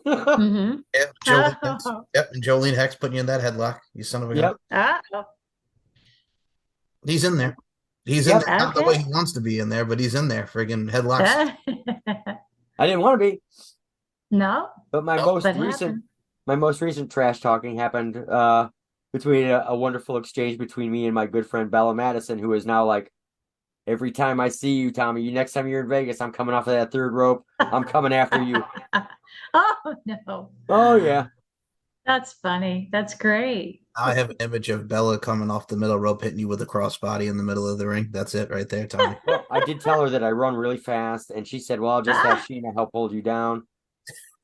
Mm-hmm. yeah, Jolene Hex. Oh. Yep, and Jolene Hex putting you in that headlock. You son of a gun. Yep, Oh. He's in there. He's in yep. there. Not the way Okay. he wants to be in there, but he's in there. Friggin' headlocks. I didn't want to be, No, but Oh, but happened. my most recent trash talking happened between a wonderful exchange between me and my good friend Bella Madison, who is now like, every time I see you, Tommy, you next time you're in Vegas, I'm coming off of that third rope. I'm coming after you. Oh no. Oh yeah. That's funny. That's great. I have an image of Bella coming off the middle rope, hitting you with a crossbody in the middle of the ring. That's it right there, Tommy. Well, I did tell her that I run really fast, and she said, "Well, I'll just have Ah, Sheena help hold you down."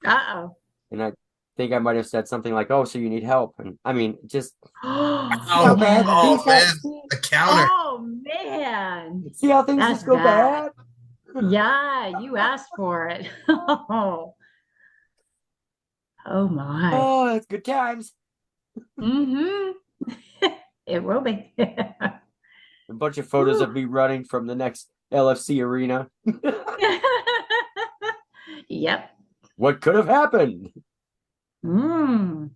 uh-oh. And I think I might have said something like, "Oh, so you need help?" And I mean, just see how Oh, bad Man. oh things man, have. the counter. Oh man. See how things That's just go bad. bad. Yeah, you asked for it. Oh, oh my. Oh, that's good times. Mm-hmm. It will be. A bunch of photos Whew. of me running from the next LFC arena. Yep. What could have happened? Mm.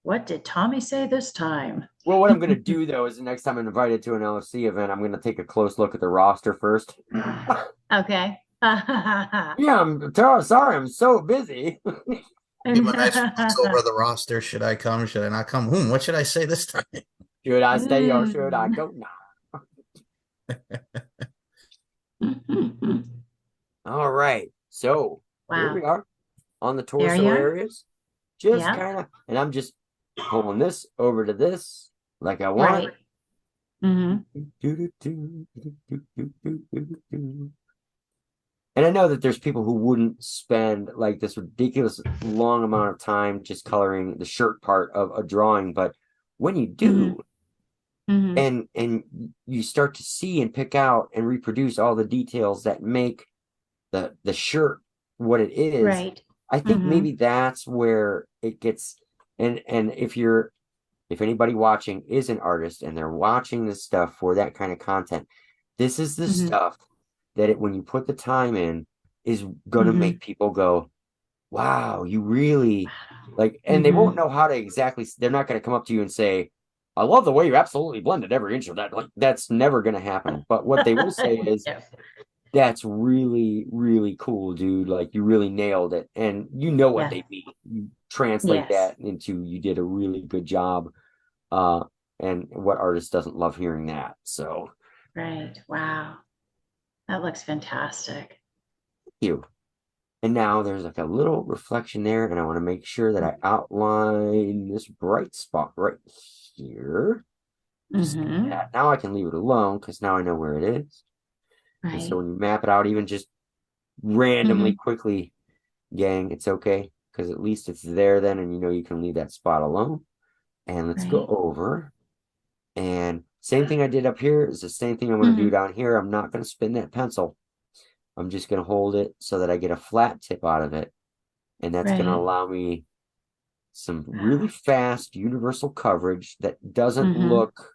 What did Tommy say this time? Well, what I'm going to do though is the next time I'm invited to an LFC event, I'm going to take a close look at the roster first. Okay. Yeah, sorry, I'm so busy. Give him a nice once over the roster. Should I come? Should I not come? What should I say this time? Should I stay or should I go now? All right. So here we Wow. are on the There you torso are. areas. Just Yeah. kind of, and I'm just pulling this over to this like I want. Right. Mm-hmm. And I know that there's people who wouldn't spend like this ridiculous long amount of time just coloring the shirt part of a drawing, but when you do, Mm-hmm. and you start to see and pick out and reproduce all the details that make the shirt what it is, Right. I think Mm-hmm. maybe that's where it gets. And if anybody watching is an artist and they're watching this stuff for that kind of content, this is the Mm-hmm. stuff that when you put the time in is going to Mm-hmm. make people go, wow, you really like, and they Mm-hmm. won't know how to exactly, they're not going to come up to you and say, I love the way you absolutely blended every inch of that. Like, that's never going to happen. But what they will say is, Yeah. that's really, really cool, dude. Like, you really nailed it. And you know what Yeah. they mean. You translate Yes. that into, you did a really good job. And what artist doesn't love hearing that? So, Right. Wow. That looks fantastic. you. And now there's like a little reflection there, and I want to make sure that I outline this bright spot right here. Just like Mm-hmm. that. Now I can leave it alone because now I know where it is. And so Right. when you map it out, even just randomly, Mm-hmm. quickly, gang, it's okay because at least it's there then, and you know you can leave that spot alone. And let's go Right. over. And same thing I did up here is the same thing I'm going to do Mm-hmm. down here. I'm not going to spin that pencil. I'm just going to hold it so that I get a flat tip out of it. And that's going to Right. allow me some really fast universal coverage that doesn't Mm-hmm. look,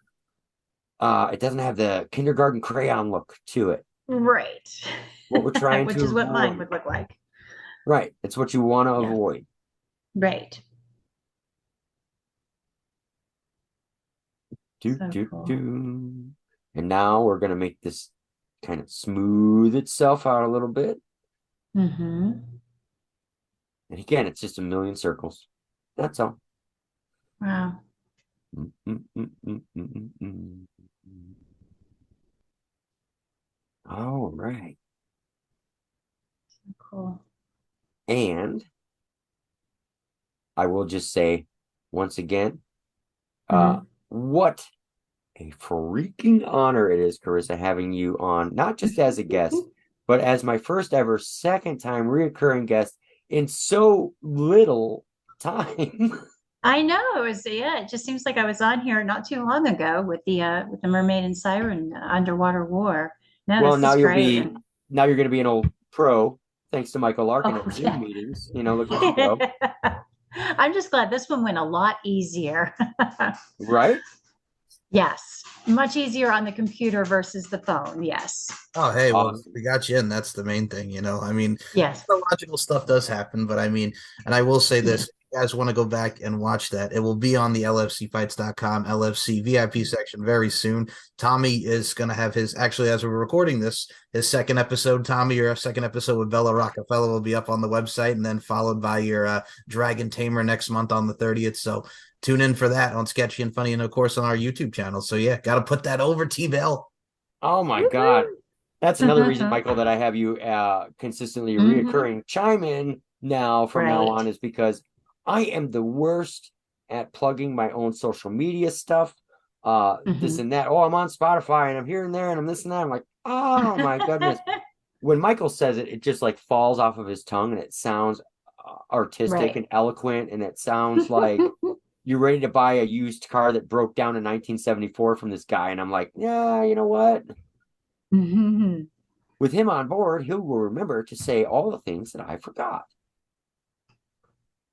it doesn't have the kindergarten crayon look to it. Right. What we're trying Which to is what mine avoid. would look like. Right. It's what you want to Yeah. avoid. Right. Do, So do, cool. do. And now we're going to make this kind of smooth itself out a little bit. Mm-hmm. And again, it's just a million circles. That's all. Wow. All right. Cool. And I will just say once again, Mm-hmm. what a freaking honor it is, Carissa, having you on, not just as a guest, but as my first ever second time reoccurring guest in so little time. I know. It just seems like I was on here not too long ago with the Mermaid and Siren underwater war. No, Well, this now is great. now you're going to be an old pro, thanks to Michael Larkin Oh at Zoom yeah. meetings. You know, look at you go. I'm just glad this one went a lot easier. Right? Yes, much easier on the computer versus the phone. Yes. Oh, hey, well, Awesome. we got you in. That's the main thing, you know. I mean, Yes. logical stuff does happen, but I mean, and I will say this, if you guys want to go back and watch that, it will be on the LFCfights.com LFC VIP section very soon. Tommy is going to have his, actually, as we're recording this, his second episode, Tommy, your second episode with Bella Rockefeller will be up on the website, and then followed by your Dragon Tamer next month on the 30th. So tune in for that on Sketchy and Funny, and of course on our YouTube channel. So yeah, got to put that over, T-Bell. Oh my God. That's another reason, Michael, that I have you consistently Mhm. reoccurring chime in now from now Right. on is because I am the worst at plugging my own social media stuff. This Mhm. and that. Oh, I'm on Spotify and I'm here and there and I'm this and that. I'm like, oh my goodness. When Michael says it, it just like falls off of his tongue and it sounds artistic Right. and eloquent and it sounds like you're ready to buy a used car that broke down in 1974 from this guy. And I'm like, yeah, you know what? Mhm. With him on board, he will remember to say all the things that I forgot.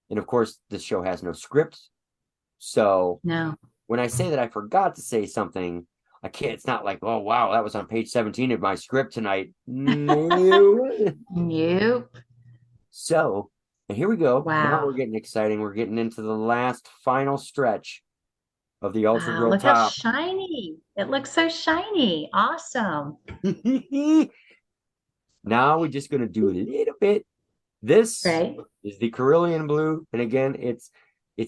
And of course, this show has no script. So No. when I say that I forgot to say something, I can't, it's not like, oh, wow, that was on page 17 of my script tonight. No. Nope. So, and here we go. Now we're Wow. getting exciting. We're getting into the last final stretch of the Ultra Wow. Girl Look how top. shiny. It looks so shiny. Awesome. Now we're just going to do a little bit This Right. is the Carillion blue, and again, it's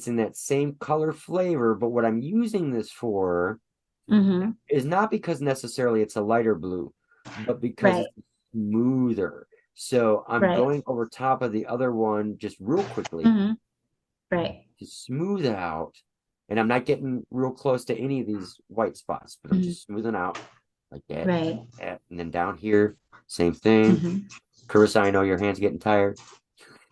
in that same color flavor. But what I'm using this for is not because necessarily it's a lighter blue, but because Right. it's smoother. So I'm Right. going over top of the other one just real quickly Right. to smooth it out. And I'm not getting real close to any of these white spots, but I'm just smoothing out like that. Right. Like that. And then down here, same thing. Carissa, I know your hand's getting tired.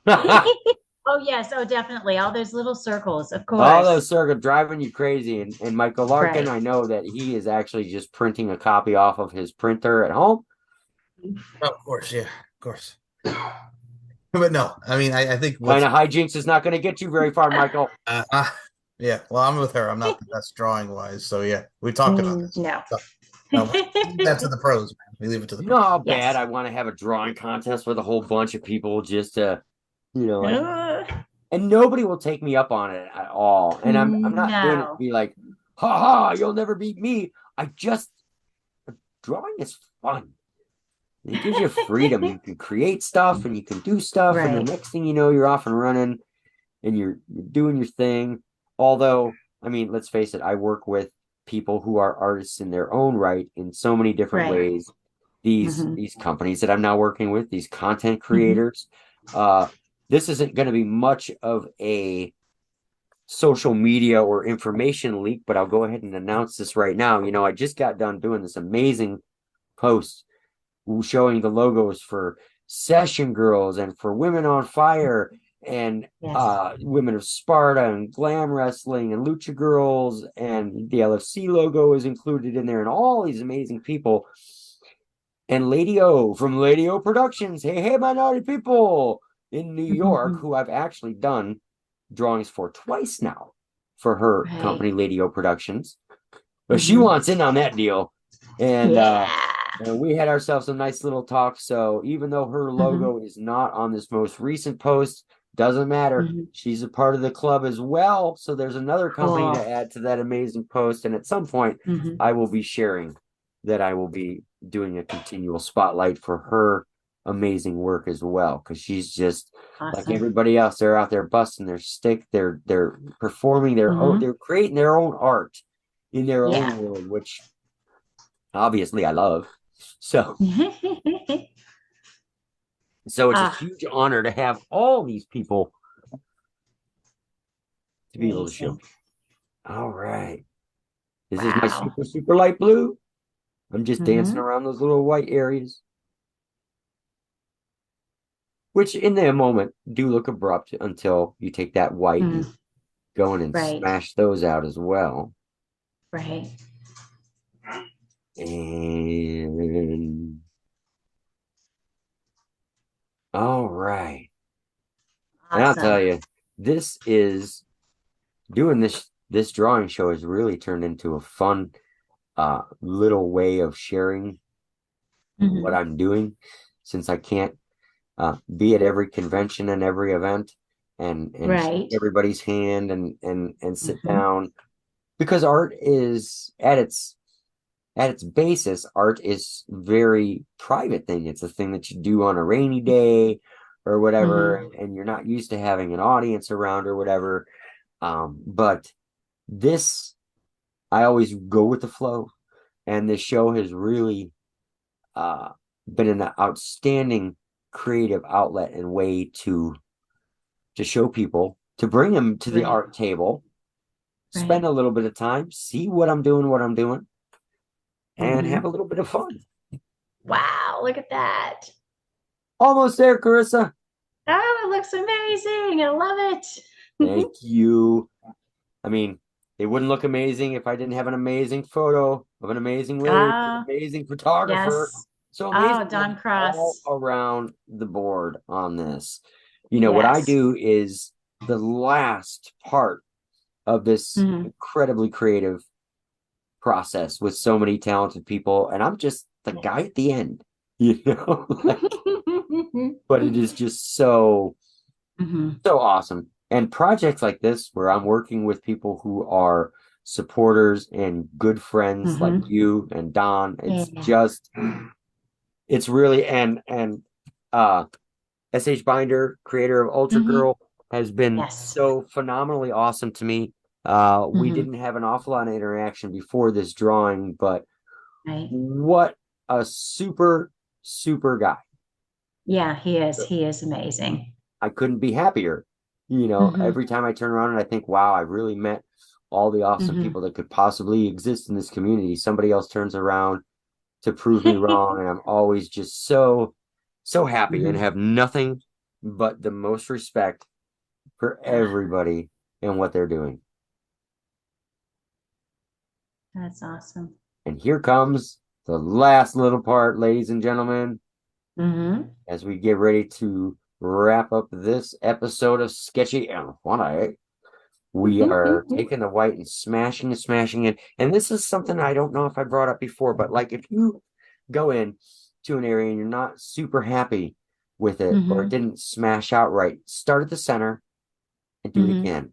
Oh, yes. Oh, definitely. All those little circles, of All course. those circles driving you crazy. And Michael Larkin, Right. I know that he is actually just printing a copy off of his printer at home. Oh, of course, yeah, of course. But no, I mean, I think Kind what's of hijinks is not going to get you very far, Michael. yeah. Well, I'm with her. I'm not the best drawing wise, so yeah, we talked about this. No. So, no, we leave that to the pros, man. We leave it to the You pros. know how Yes. bad I want to have a drawing contest with a whole bunch of people just to, like, and nobody will take me up on it at all. And I'm not doing it to No. be like, ha ha, you'll never beat me. Drawing is fun. It gives you freedom. You can create stuff and you can do stuff, and the Right. next thing you know, you're off and running and you're doing your thing. Although, I mean, let's face it, I work with people who are artists in their own right in so many different Right. ways. These companies that I'm now working with, these content Mm-hmm. creators, this isn't going to be much of a social media or information leak, but I'll go ahead and announce this right now. I just got done doing this amazing post showing the logos for Session Girls and for Women on Fire and Yes. Women of Sparta and Glam Wrestling and Lucha Girls, and the LFC logo is included in there, and all these amazing people. And Lady O from Lady O Productions, hey minority people in New York, who I've actually done drawings for twice now for her Right. company, Lady O Productions. But she wants in on that deal. And Yeah. and we had ourselves a nice little talk. So even though her logo is not on this most recent post, doesn't matter. She's a part of the club as well. So there's another company to add to that amazing post. And at some point, I will be sharing that I will be doing a continual spotlight for her amazing work as well. Because she's just like Awesome. everybody else. They're out there busting their stick. They're performing their own. They're creating their own art in their own world, which obviously I love. So it's a huge honor to have all these people to be able to show. All right. This is my super, super light blue. I'm just dancing around those little white areas, which in the moment do look abrupt until you take that white and go in and smash those out as well. Right. And all right. Awesome. And I'll tell you, this is doing this drawing show has really turned into a fun little way of sharing what I'm doing, since I can't be at every convention and every event and shake everybody's hand and sit down, because art is at its basis, art is very private thing. It's a thing that you do on a rainy day or whatever, and you're not used to having an audience around or whatever. But this, I always go with the flow, and this show has really been an outstanding creative outlet and way to show people, to bring them to the art table, spend a little bit of time, see what I'm doing, and have a little bit of fun. Wow, look at that. Almost there, Carissa. Oh, it looks amazing. I love it. Thank you. I mean, it wouldn't look amazing if I didn't have an amazing photo of an amazing lady, an amazing photographer. Yes. So amazing. Don Cross. All around the board on this. What I do is the last part of this incredibly creative process with so many talented people, and I'm just the guy at the end, but it is just so awesome. And projects like this where I'm working with people who are supporters and good friends like you and Don, it's really, and SH Binder, creator of Ultra Mm-hmm. Girl, has been Yes. so phenomenally awesome to me. We Mm-hmm. didn't have an awful lot of interaction before this drawing, but Right. what a super, super guy. Yeah, he is. He is amazing. I couldn't be happier. You know, Mm-hmm. every time I turn around and I think, wow, I've really met all the awesome Mm-hmm. people that could possibly exist in this community. Somebody else turns around to prove me wrong, and I'm always just so, so happy and Mm-hmm. have nothing but the most respect for Yeah, everybody and what they're doing. that's awesome. And here comes the last little part, ladies and gentlemen, Mm-hmm. as we get ready to wrap up this episode of Sketchy and Funny. We are taking the white and smashing it. And this is something I don't know if I brought up before, but like if you go in to an area and you're not super happy with it or it Mm-hmm. didn't smash out right, start at the center and do it Mm-hmm. again.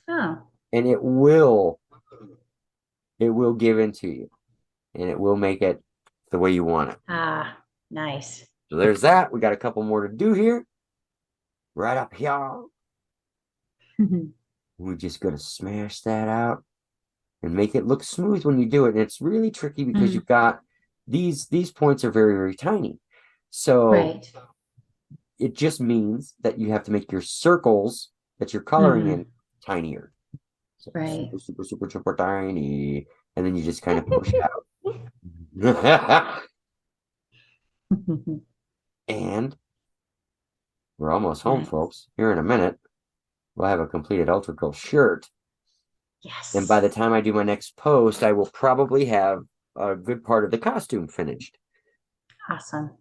Oh. And it will give in to you and it will make it the way you want it. Ah, nice. So there's that. We got a couple more to do here. Right up here. We're just gonna smash that out and make it look smooth when you do it. And it's really tricky because Mm, you've got these points are very, very tiny. So right. it just means that you have to make your circles that you're coloring Mm-hmm. in tinier. So Right. super, super, super, super tiny. And then you just kind of push out. And we're almost home, Nice. folks. Here in a minute, we'll have a completed Ultra Girl shirt. And by Yes. the time I do my next post, I will probably have a good part of the costume finished. Awesome.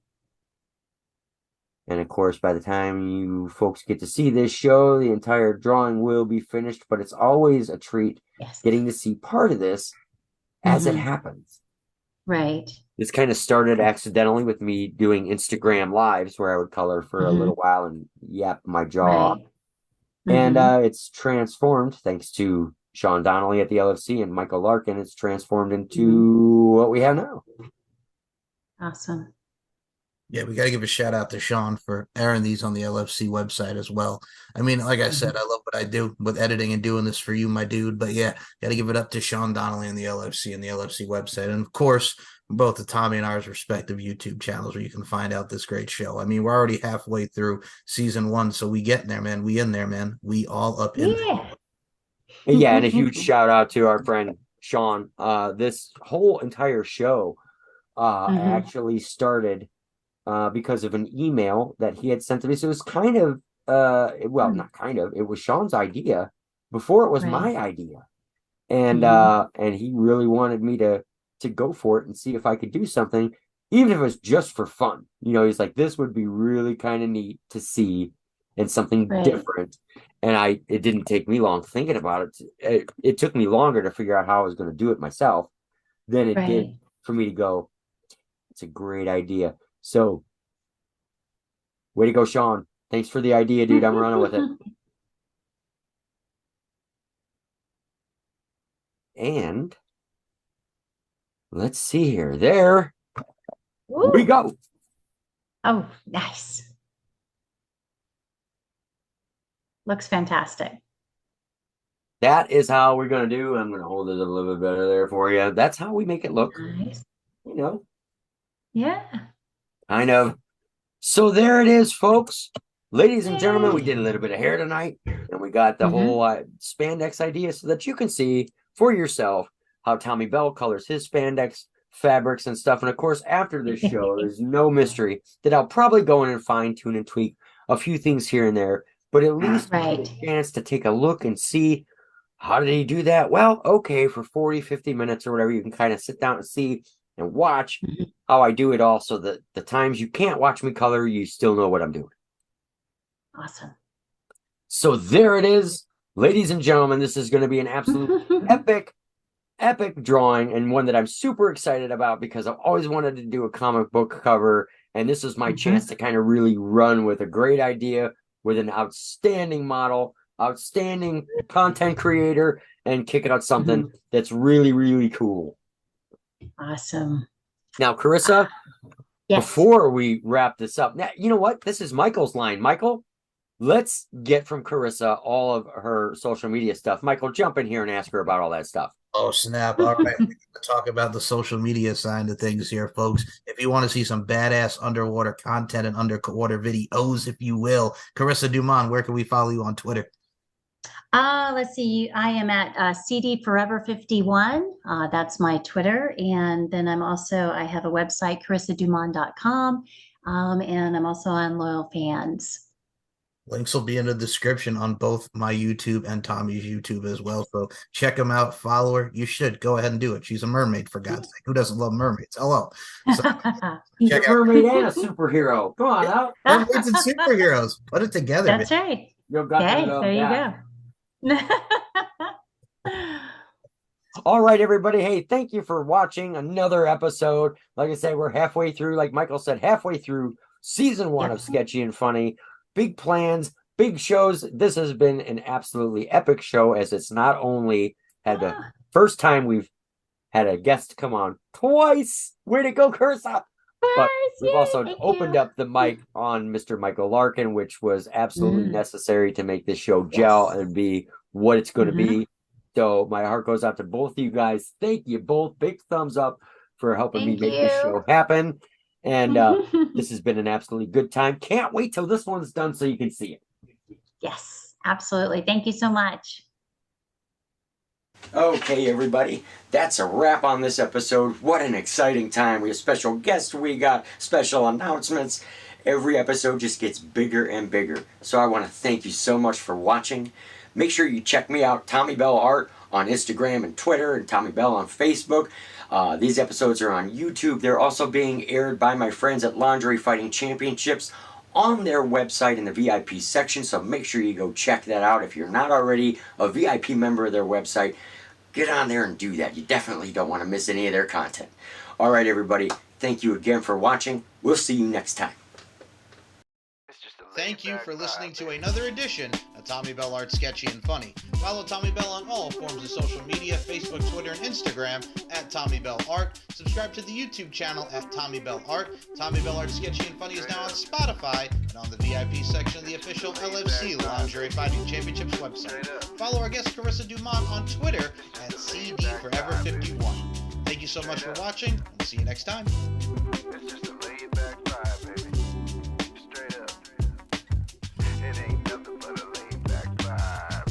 And of course, by the time you folks get to see this show, the entire drawing will be finished. But it's always a treat Yes. getting to see part of this as it Mm-hmm. happens. Right. This kind of started accidentally with me doing Instagram lives where I would color for a Mm-hmm. little while and yap my jaw. Right. And Mm-hmm. it's transformed thanks to Sean Donnelly at the LFC and Michael Larkin. It's transformed Mm-hmm. into what we have now. Awesome. Yeah, we got to give a shout out to Sean for airing these on the LFC website as well. I mean, like I said, Mm-hmm. I love what I do with editing and doing this for you, my dude. But yeah, got to give it up to Sean Donnelly and the LFC and the LFC website. And of course, both the Tommy and ours respective YouTube channels where you can find out this great show. I mean, we're already halfway through season 1, so we getting there, man. We in there, man. We all up in there. Yeah. Yeah, and a huge shout out to our friend Sean. This whole entire show Mm-hmm. actually started because of an email that he had sent to me. So it was kind of well, not kind of, it was Sean's idea before it was Right. my idea. And Mm-hmm. and he really wanted me to go for it and see if I could do something, even if it was just for fun. You know, he's like, this would be really kind of neat to see and something Right. different. And it didn't take me long thinking about it. It took me longer to figure out how I was going to do it myself than it did Right. for me to go, it's a great idea. So way to go, Sean. Thanks for the idea, dude. I'm running with it. And let's see here. There we Ooh. go. Oh, nice. Looks fantastic. That is how we're going to do. I'm going to hold it a little bit better there for you. That's how we make it look, Nice. you know, Yeah. kind of. So there it is, folks. Ladies and gentlemen, we Yay. did a little bit of hair tonight, and we got the Mm-hmm. whole spandex idea so that you can see for yourself how Tommy Bell colors his spandex fabrics and stuff. And of course, after this show, there's no mystery that I'll probably go in and fine tune and tweak a few things here and there, but at least you get Right. a chance to take a look and see how did he do that? Well, okay, for 40, 50 minutes or whatever, you can kind of sit down and see and watch Mhm. how I do it all so that the times you can't watch me color, you still know what I'm doing. Awesome. So there it is. Ladies and gentlemen, this is going to be an absolute epic, epic drawing and one that I'm super excited about because I've always wanted to do a comic book cover. And this is my chance to kind of really run with a great idea with an outstanding model, outstanding content creator, and kick it out something that's really, really cool. Awesome. Now, Carissa, Yes. before we wrap this up, now, you know what? This is Michael's line. Michael, let's get from Carissa all of her social media stuff. Michael, jump in here and ask her about all that stuff. Oh, snap. All right. We're going to talk about the social media side of things here, folks. If you want to see some badass underwater content and underwater videos, if you will, Carissa Dumond, where can we follow you on Twitter? Let's see. I am at CD Forever 51. That's my Twitter. And then I have a website, carissadumond.com. And I'm also on Loyal Fans. Links will be in the description on both my YouTube and Tommy's YouTube as well. So check them out. Follow her. You should go ahead and do it. She's a mermaid, for God's sake. Who doesn't love mermaids? Hello. So, He's a mermaid and a superhero. Come on out. Mermaids and superheroes. Put it together. That's man. right. Okay, there you go. All right, everybody. Hey, thank you for watching another episode. Like I said, we're halfway through, like Michael said, halfway through season 1 of Sketchy and Funny. Big plans, big shows. This has been an absolutely epic show, as it's not only had the first time we've had a guest come on twice. Way to go, Carissa! But we've also opened up the mic on Mr. Michael Larkin, which was absolutely necessary to make this show gel and be what it's going to be. So my heart goes out to both of you guys. Thank you both. Big thumbs up for helping me make this show happen. And this has been an absolutely good time. Can't wait till this one's done so you can see it. Yes, absolutely. Thank you so much. Okay, everybody, that's a wrap on this episode. What an exciting time. We have special guests, we got special announcements. Every episode just gets bigger and bigger. So I want to thank you so much for watching. Make sure you check me out, Tommy Bell Art, on Instagram and Twitter, and Tommy Bell on Facebook. These episodes are on YouTube. They're also being aired by my friends at Lingerie Fighting Championships on their website in the VIP section, so make sure you go check that out. If you're not already a VIP member of their website, get on there and do that. You definitely don't want to miss any of their content. All right, everybody, thank you again for watching. We'll see you next time. Thank you for listening to another edition of Tommy Bell Art Sketchy and Funny. Follow Tommy Bell on all forms of social media, Facebook, Twitter, and Instagram at Tommy Bell Art. Subscribe to the YouTube channel at Tommy Bell Art. Tommy Bell Art Sketchy and Funny is now on Spotify and on the VIP section of the official LFC Lingerie Fighting Championships website. Follow our guest Carissa Dumond on Twitter at CD Forever 51. Thank you so much for watching, and see you next time. It's just a laid back vibe, baby. Straight up. It ain't nothing but a laid back vibe.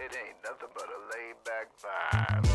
It ain't nothing but a laid back vibe.